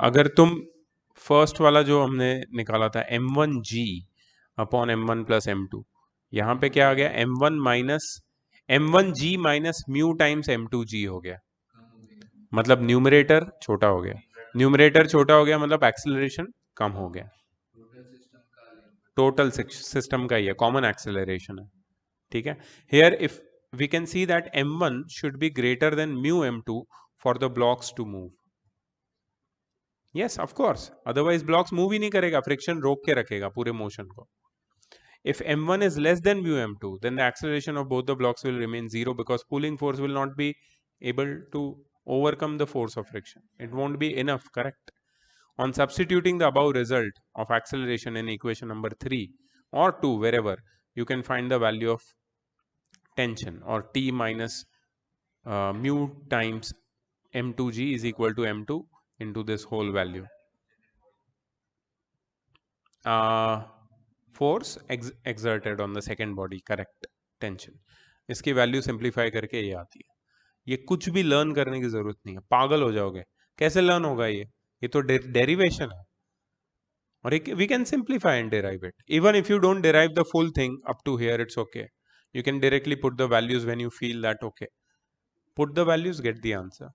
अगर तुम फर्स्ट वाला जो हमने निकाला था m1g upon m1 plus m2, यहाँ पे क्या आ गया, m1g minus mu times m2g हो गया, मतलब न्यूमरेटर छोटा हो गया। न्यूमरेटर छोटा हो गया मतलब एक्सेलरेशन कम हो गया। टोटल सिस्टम का ही है, कॉमन एक्सेलरेशन है, ठीक है। Here if we can see that m1 should be greater than mu m2 for the blocks to move. Yes of course, otherwise blocks move ही नहीं करेगा, फ्रिक्शन रोक के रखेगा पूरे मोशन को। If m1 is less than mu m2, then the acceleration of both the blocks will remain zero because pulling force will not be able to overcome the force of friction. It won't be enough, correct? On substituting the above result of acceleration in equation number 3 or 2, wherever, you can find the value of tension, or T minus mu times m2g is equal to m2 into this whole value. Force exerted on the second body, correct, tension. इसकी value simplify करके ये आती है। ये कुछ भी learn करने की जरूरत नहीं है, पागल हो जाओगे। कैसे लर्न होगा ये तो डेरिवेशन है, और we can simplify and derive it. Even if you don't derive the full thing up to here, it's okay, you can directly put the values when you feel that okay, put the values, get the answer.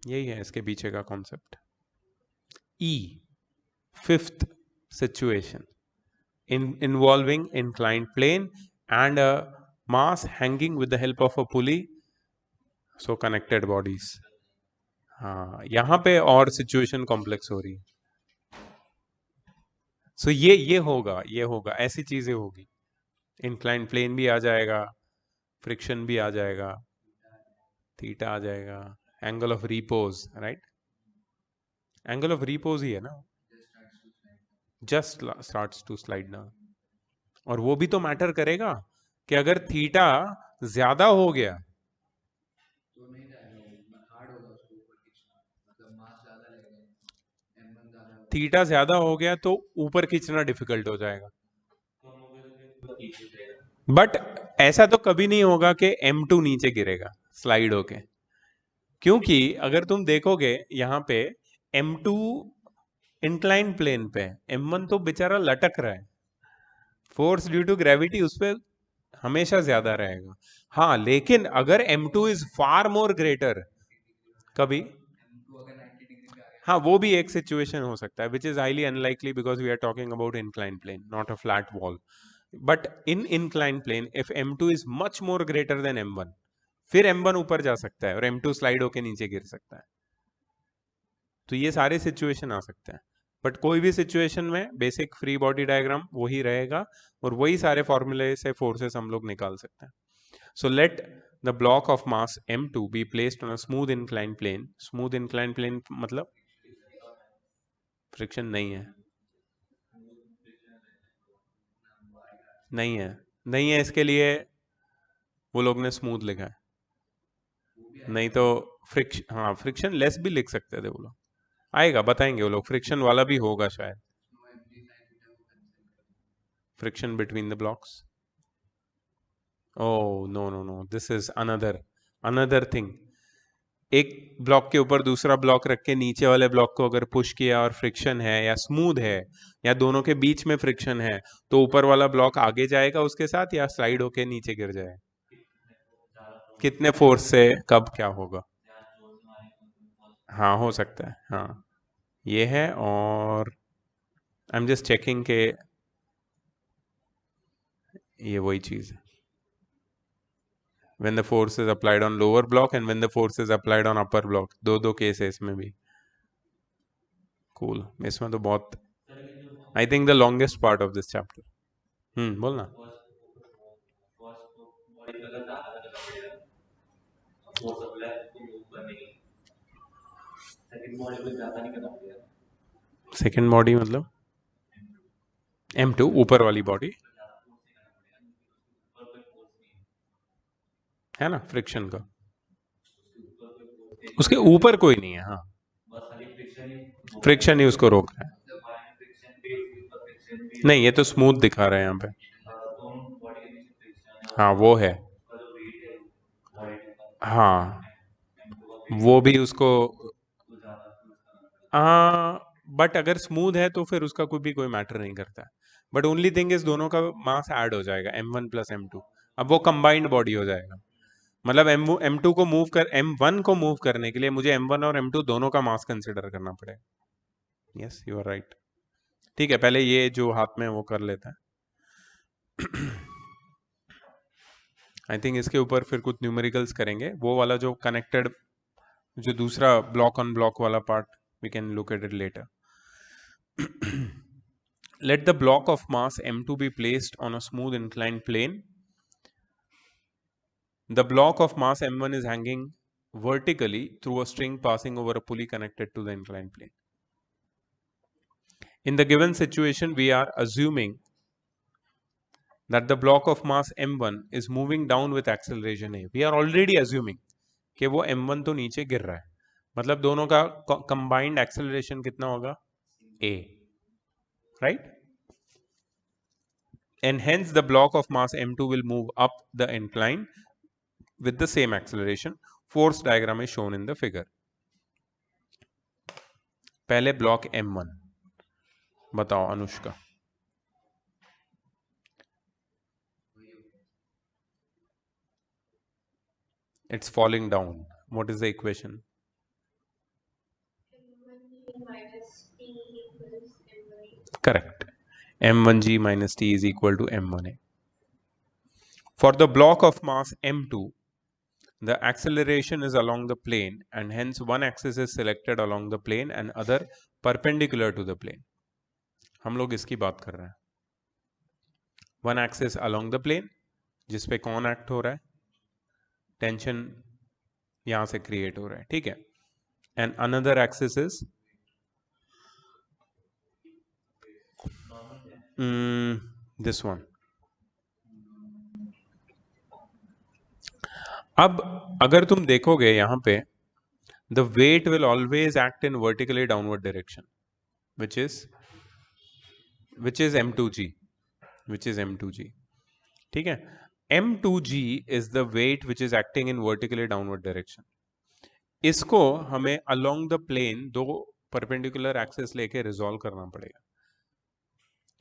यही है इसके पीछे का concept. E, fifth situation, involving inclined plane and a mass hanging with the help of a pulley, so connected bodies। हाँ, यहाँ पे और situation complex हो रही है। सो ये होगा, ऐसी चीजें होगी। इंक्लाइंड प्लेन भी आ जाएगा, फ्रिक्शन भी आ जाएगा, थीटा आ जाएगा, angle of repose, right, angle of repose ही है ना, just starts to slide down. और वो भी तो मैटर करेगा कि अगर थीटा ज्यादा हो गया तो नहीं जाएगा, हार्ड होगा उसको ऊपर खींचना, मतलब मास ज्यादा लगेगा, m1 ज्यादा होगा। थीटा ज्यादा हो गया तो ऊपर खींचना डिफिकल्ट हो जाएगा। बट ऐसा तो कभी नहीं होगा कि m2 नीचे गिरेगा स्लाइड होके, क्योंकि अगर तुम देखोगे यहाँ पे m2 इंक्लाइन प्लेन पे, m1 तो बेचारा लटक रहा है, फोर्स ड्यू टू ग्रेविटी उस पर हमेशा ज्यादा रहेगा। हाँ, लेकिन अगर m2 is far more greater, कभी m2 अगर 90 डिग्री पे आ गया, हाँ, वो भी एक सिचुएशन हो सकता है, which is highly unlikely because we are talking about incline plane, not a flat wall. But in incline plane if m2 is much more greater than m1, फिर m1 ऊपर जा सकता है और m2 स्लाइड होके नीचे गिर सकता है। तो ये सारे सिचुएशन आ सकते हैं, बट कोई भी सिचुएशन में बेसिक फ्री बॉडी डायग्राम वही रहेगा और वही सारे फॉर्मूले से फोर्सेस हम लोग निकाल सकते हैं। So let the block of mass m2 be placed on a smooth incline plane. Smooth incline plane मतलब फ्रिक्शन नहीं है, नहीं है, इसके लिए वो लोग ने स्मूथ लिखा है, नहीं तो फ्रिक्शन, हाँ, फ्रिक्शन लेस भी लिख सकते थे वो लोग, आएगा, बताएंगे वो लोग, फ्रिक्शन वाला भी होगा शायद, friction between the blocks. Oh no, this is another thing. एक ब्लॉक के ऊपर दूसरा ब्लॉक रख के नीचे वाले ब्लॉक को अगर पुश किया और फ्रिक्शन है या स्मूथ है या दोनों के बीच में फ्रिक्शन है, तो ऊपर वाला ब्लॉक आगे जाएगा उसके साथ या स्लाइड होके नीचे गिर जाए। कितने फोर्स से कब क्या होगा। हाँ हो सकता है, हाँ ये है। और आई एम जस्ट चेकिंग के ये वही चीज है, when the force is applied on lower block and when the force is applied on upper block, दो केस है इसमें भी। कूल इसमें तो बहुत, I think the longest part of this chapter. बोलना। सेकेंड बॉडी मतलब M2 ऊपर वाली बॉडी है ना, फ्रिक्शन का, उसके ऊपर कोई नहीं है। हाँ फ्रिक्शन ही उसको रोक रहा है। नहीं ये तो स्मूथ दिखा रहा है यहाँ पे। हाँ वो है, हाँ वो भी उसको, हाँ बट अगर स्मूथ है तो फिर उसका कोई मैटर नहीं करता है। बट ओनली थिंग इज दोनों का मास ऐड हो जाएगा, M1 प्लस M2, अब वो कंबाइंड बॉडी हो जाएगा। मतलब M2 को मूव कर, M1 को मूव करने के लिए मुझे M1 और M2 दोनों का मास कंसिडर करना पड़ेगा। Yes you are right. ठीक है, पहले ये जो हाथ में वो कर लेता है। आई थिंक इसके ऊपर फिर कुछ न्यूमेरिकल्स करेंगे, वो वाला जो कनेक्टेड, जो दूसरा ब्लॉक ऑन ब्लॉक वाला part, we can look at it later. Let the block of mass M2 be placed on a smooth inclined plane. The block of mass M1 is hanging vertically through a string passing over a pulley connected to the inclined plane. In the given situation, we are assuming that the block of mass M1 is moving down with acceleration A. We are already assuming कि वो M1 तो नीचे गिर रहा है, मतलब दोनों का combined acceleration कितना होगा, A, right? And hence the block of mass M2 will move up the incline with the same acceleration. Force diagram is shown in the figure. पहले ब्लॉक M1 बताओ Anushka. It's falling down. What is the equation? Correct. M1g minus t is equal to M1a. For the block of mass M2, the acceleration is along the plane and hence one axis is selected along the plane and other perpendicular to the plane. हम लोग इसकी बात कर रहे हैं। One axis along the plane जिस पे कौन एक्ट हो रहा है, टेंशन यहां से क्रिएट हो रहा है, ठीक है। And another axis is this one. अब अगर तुम देखोगे यहां पे, the weight will always act in vertically downward direction, which is M2g, ठीक है। M2g is the weight which is acting in vertically downward direction. इसको हमें अलोंग द प्लेन दो परपेंडिकुलर एक्सिस लेके रिजॉल्व करना पड़ेगा,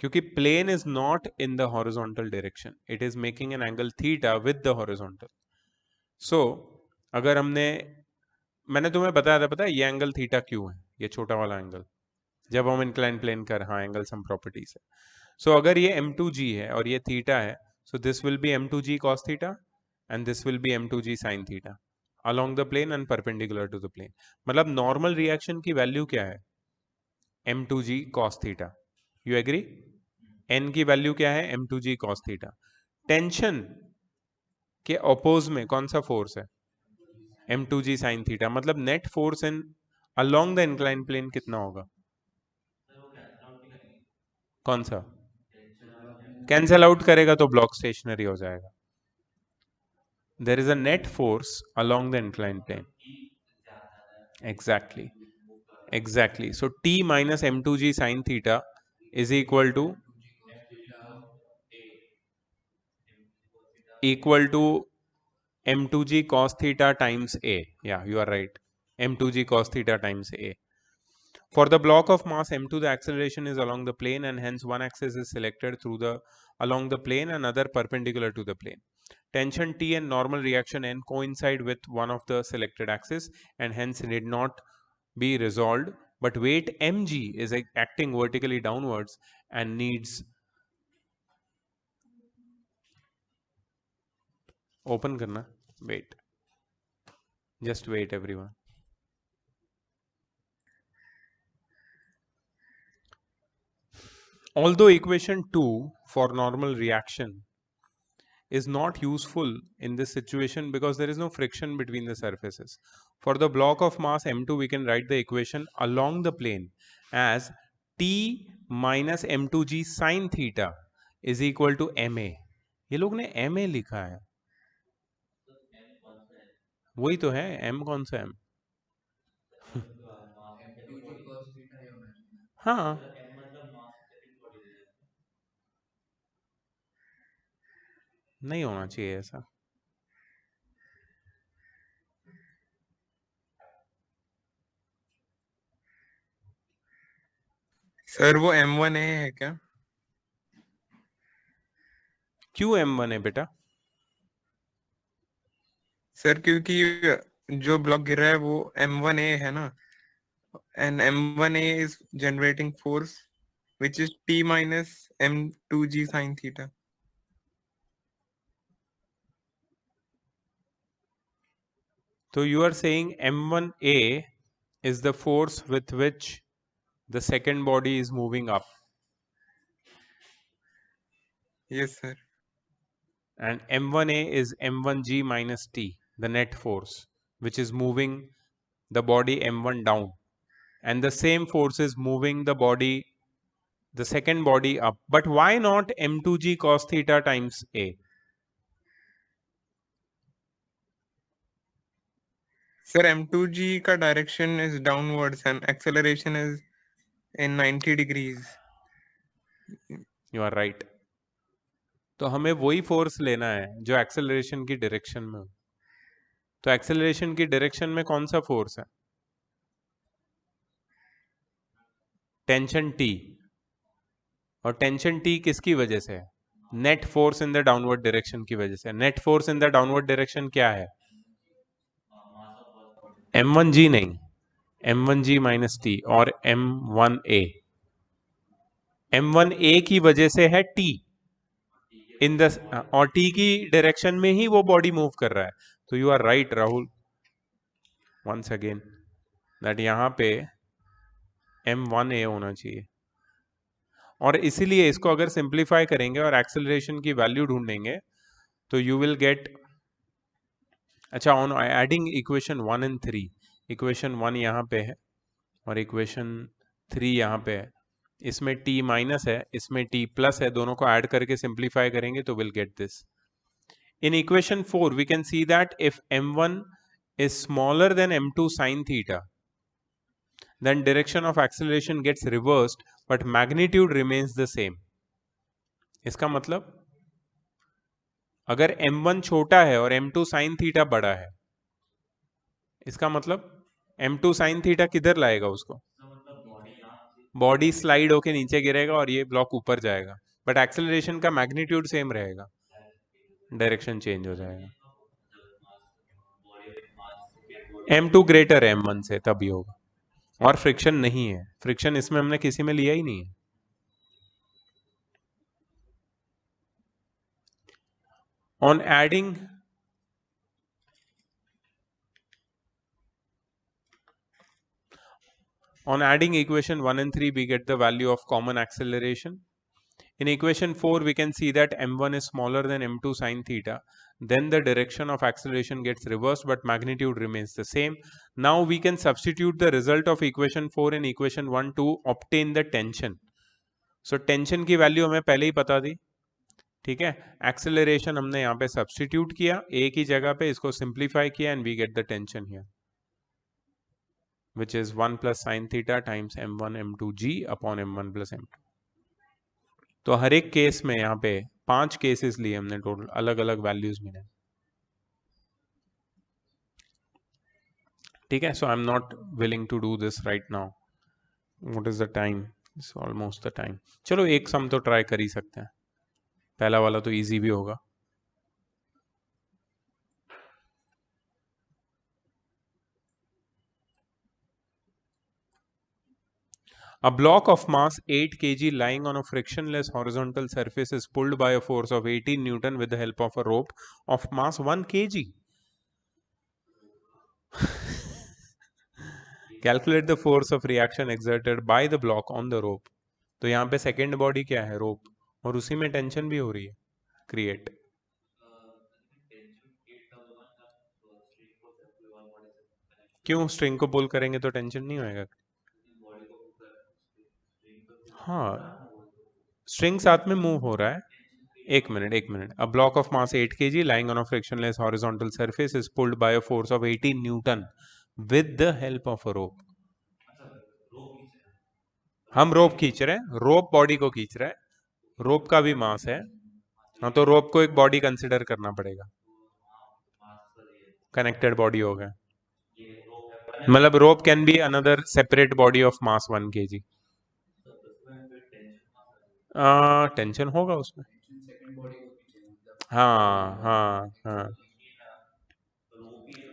क्योंकि plane is not in the horizontal direction, it is making an angle theta with the horizontal. सो अगर मैंने तुम्हें बताया था, पता है ये एंगल थीटा क्यों है, ये छोटा वाला एंगल, जब हम इंक्लाइन प्लेन कर, हाँ एंगल सम प्रॉपर्टीज है। सो अगर ये M2g है और ये थीटा है, so this will be M2g cos theta and this will be M2g sin theta along the plane and perpendicular to the plane। मतलब नॉर्मल रिएक्शन की वैल्यू क्या है, M2g cos theta. You agree? n की value क्या है, M2g cos theta. Tension के oppose में कौन सा फोर्स है, M2g sin थीटा। मतलब net force in along the incline plane कितना होगा, कौन सा कैंसल आउट करेगा तो ब्लॉक स्टेशनरी हो जाएगा। There is a net force along the inclined plane. Exactly. So T minus M2g sin theta is equal to M2g cos theta times A. Yeah, you are right. M2g cos theta times A. For the block of mass M2, the acceleration is along the plane and hence one axis is selected along the plane and other perpendicular to the plane. Tension T and normal reaction N coincide with one of the selected axis and hence need not be resolved, but weight mg is acting vertically downwards and needs open karna. Wait, just wait everyone. Although equation 2 for normal reaction is not useful in this situation because there is no friction between the surfaces. For the block of mass m2 we can write the equation along the plane as t minus m2g sin theta is equal to ma. ये लोग ने ma लिखा है, वही तो है m कौन सा m? हाँ नहीं होना चाहिए ऐसा. सर वो M1A है क्या? क्यों m1 है बेटा? सर क्योंकि जो ब्लॉक गिर रहा है वो M1A है ना, and M1A is generating force which is T minus M2G sin theta. So you are saying m1a is the force with which the second body is moving up. Yes sir. And m1a is m1g minus t, the net force, which is moving the body m1 down, and the same force is moving the body, the second body up. But why not m2g cos theta times a? Sir M2G का direction is downwards and acceleration is in 90 degrees. You are right. तो हमें वही force लेना है जो acceleration की direction में हो. तो एक्सेलरेशन की डायरेक्शन में कौन सा फोर्स है? Tension T. और टेंशन टी किसकी वजह से है? Net force in the downward direction की वजह से. Net force in the downward direction क्या है? m1g नहीं, m1g माइनस टी और m1a. m1a की वजह से है t इन द, और t की डायरेक्शन में ही वो बॉडी मूव कर रहा है. तो you are right Rahul, once again, that यहां पे m1a होना चाहिए. और इसीलिए इसको अगर सिंप्लीफाई करेंगे और एक्सेलरेशन की वैल्यू ढूंढेंगे तो यू विल गेट, अच्छा on adding equation 1 and 3, equation 1 यहाँ पे है और इक्वेशन 3 यहाँ पे है. इसमें t माइनस है, इसमें t प्लस है, दोनों को ऐड करके सिंप्लीफाई करेंगे तो will get this. In equation 4 we can see that if m1 is smaller than m2 sin theta, then direction of acceleration gets reversed but magnitude remains the same. इसका मतलब अगर m1 छोटा है और m2 sin theta बड़ा है, इसका मतलब m2 sin थीटा किधर लाएगा उसको? बॉडी स्लाइड होके नीचे गिरेगा और ये ब्लॉक ऊपर जाएगा, बट एक्सेलरेशन का मैग्नीट्यूड सेम रहेगा, डायरेक्शन चेंज हो जाएगा. m2 ग्रेटर है m1 से तभी होगा. और फ्रिक्शन नहीं है, फ्रिक्शन इसमें हमने किसी में लिया ही नहीं है. On adding equation 1 and 3 we get the value of common acceleration. In equation 4 we can see that m1 is smaller than m2 sin theta, then the direction of acceleration gets reversed but magnitude remains the same. Now we can substitute the result of equation 4 in equation 1 to obtain the tension. So tension की value हमें पहले ही पता थी, ठीक है. Acceleration हमने यहाँ पे सब्स्टिट्यूट किया, ए की जगह पे इसको सिंप्लीफाई किया and we get the tension here, which is 1 plus sin theta times m1 m2g upon m1 plus m2. तो हर एक केस में यहाँ पे 5 केसेस लिए हमने टोटल, अलग अलग वैल्यूज मिले, ठीक है. So I am not willing to do this right now. What is the time? It's almost the time. चलो एक सम तो ट्राई कर ही सकते हैं, पहला वाला तो इजी भी होगा. A block of mass 8 kg lying on a frictionless horizontal surface is pulled by a force of 18 Newton with the help of a rope of mass 1 kg. Calculate the force of reaction exerted by the block on the rope. तो यहाँ पे second body क्या है? रोप, और उसी में tension भी हो रही है क्रिएट. क्यों? स्ट्रिंग को पुल करेंगे तो टेंशन नहीं होएगा? हाँ, स्ट्रिंग साथ में मूव हो रहा है. एक minute. A block of mass 8 kg lying on a frictionless horizontal surface is pulled by a force of 18 Newton with the help of a rope. हम रोप खींच रहे हैं, रोप बॉडी को खींच रहा है, रोप का भी मास है. हाँ, तो रोप को एक बॉडी कंसिडर करना पड़ेगा, कनेक्टेड बॉडी हो गया. मतलब rope can be another separate body of mass 1 kg. Tension होगा उसमें. हाँ.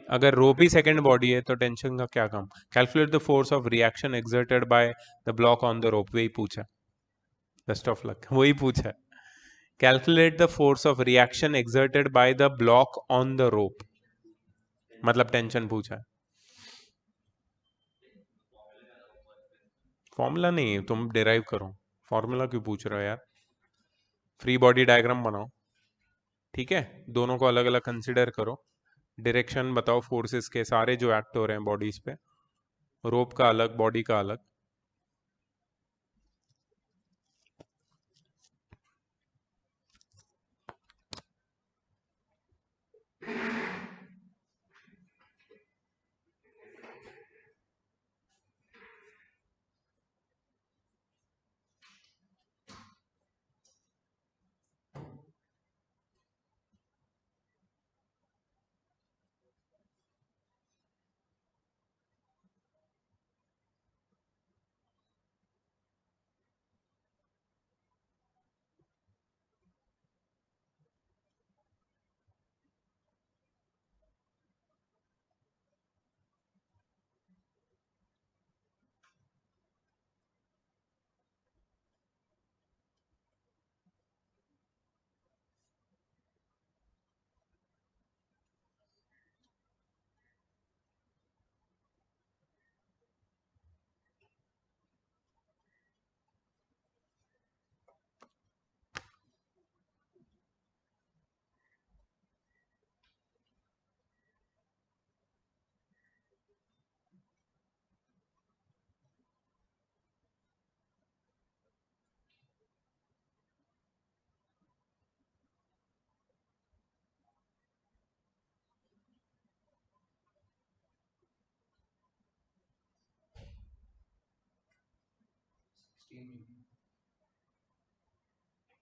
अगर रोप ही सेकेंड बॉडी है तो टेंशन का क्या काम? Calculate the force of reaction exerted by the block on the rope. वही पूछा, बेस्ट ऑफ लक, वही पूछा. Calculate the force of reaction exerted by the block on the rope, मतलब टेंशन पूछा. फॉर्मूला नहीं, तुम डिराइव करो. फॉर्मूला क्यों पूछ रहे हो यार? फ्री बॉडी डायग्राम बनाओ, ठीक है? दोनों को अलग अलग कंसिडर करो. डायरेक्शन बताओ फोर्सेस के सारे जो एक्ट हो रहे हैं बॉडीज पे. रोप का अलग, बॉडी का अलग.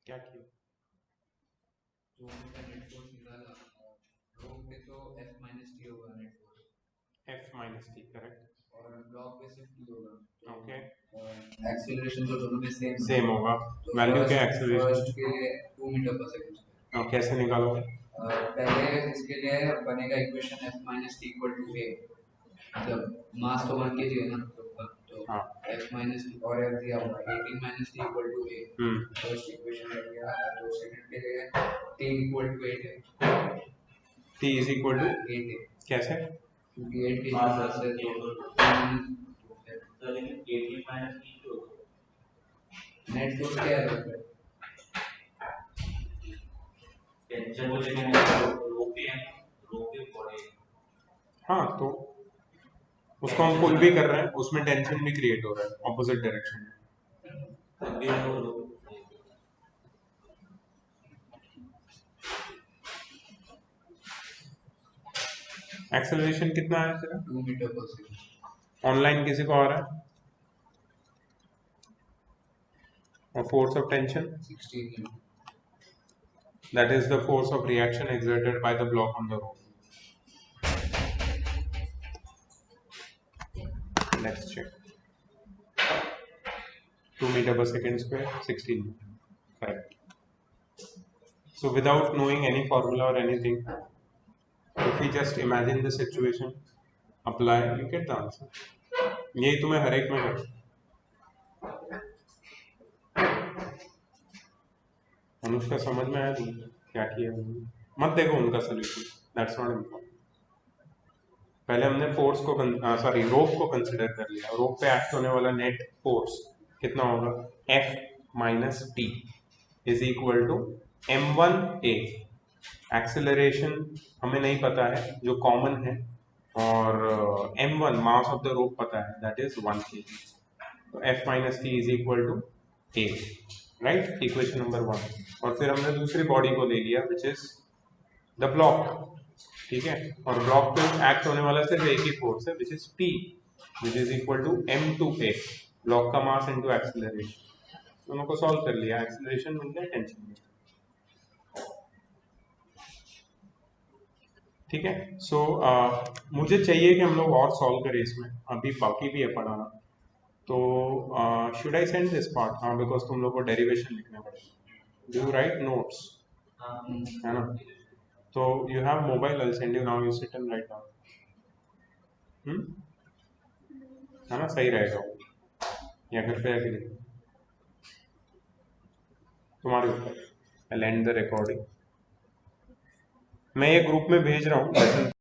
क्या किया? जो उनका नेट फोर्स निकाला, रोप पे तो F माइनस टी होगा net force. F minus T, correct. और ब्लॉक पे सिर्फ टी होगा. ओके, एक्सीलरेशन तो दोनों में सेम होगा. वैल्यू क्या है एक्सेलरेशन? फर्स्ट के लिए 2 मीटर पर सेकंड. कैसे निकालोगे? पहले इसके लिए बनेगा equation F minus T equal to A. मतलब मास तो 1 kg है ना, तो हाँ. F माइनस टी और F दिया हुआ है 18 minus T equal to A. First equation लग गया. तो सेकंड के लिए T इक्वल टू 8 है. T इज इक्वल टू 8 है. कैसे? क्योंकि 8 kg मास है तो लेकिन 18 माइनस टी तो नेट फोर्स क्या है? टेंशन को लेकिन रोके पड़े. हाँ, तो उसको हम पुल भी कर रहे हैं, उसमें टेंशन भी क्रिएट हो रहा है ऑपोजिट डायरेक्शन में. एक्सेलरेशन कितना है तेरा? 2 मीटर पर सेकंड. ऑनलाइन किसी को आ रहा है? और force of tension? 16 that is the force of reaction exerted by the block on the rope. Let's check. 2 meter per second square, 16 Newton. Correct. So without knowing any formula or anything, if we just imagine the situation, apply, you get the answer. यही तुम्हें हर एक में करना. अनुष्का समझ में आया तुमको क्या किया उन्होंने? मत देखो उनका सोल्यूशन, दैट्स नॉट इम्पोर्टेंट। पहले हमने फोर्स को सॉरी रोप को कंसिडर कर लिया। रोप पे एक्ट होने वाला नेट फोर्स कितना होगा? F minus T is equal to m1a। Acceleration हमें नहीं पता है, जो कॉमन है, और m1 mass of the rope पता है, दैट इज 1 kg। तो F minus T is equal to a, right, equation number 1। और फिर हमने दूसरी बॉडी को ले लिया विच इज द ब्लॉक, ठीक है, और ब्लॉक पे एक्ट होने वाला सिर्फ एक ही फोर्स है which is P, which is equal to m2a, block का मास इनटू एक्सेलरेशन। दोनों को सॉल्व कर लिया, एक्सेलरेशन मिल गया, टेंशन मिल गया, ठीक है। सो मुझे चाहिए कि हम लोग और सॉल्व करें इसमें, अभी बाकी भी है पढ़ाना। तो should I send this part? हाँ, बिकॉज तुम लोग को डेरिवेशन लिखना पड़ेगा। Do you right notes? है ना? तो you have mobile, I send you now, you sit and write down. है ना? सही रहेगा वो, या घर पे आके लिखो, तुम्हारे ऊपर। आई एंड द रिकॉर्डिंग। मैं ये ग्रुप में भेज रहा हूँ लेसन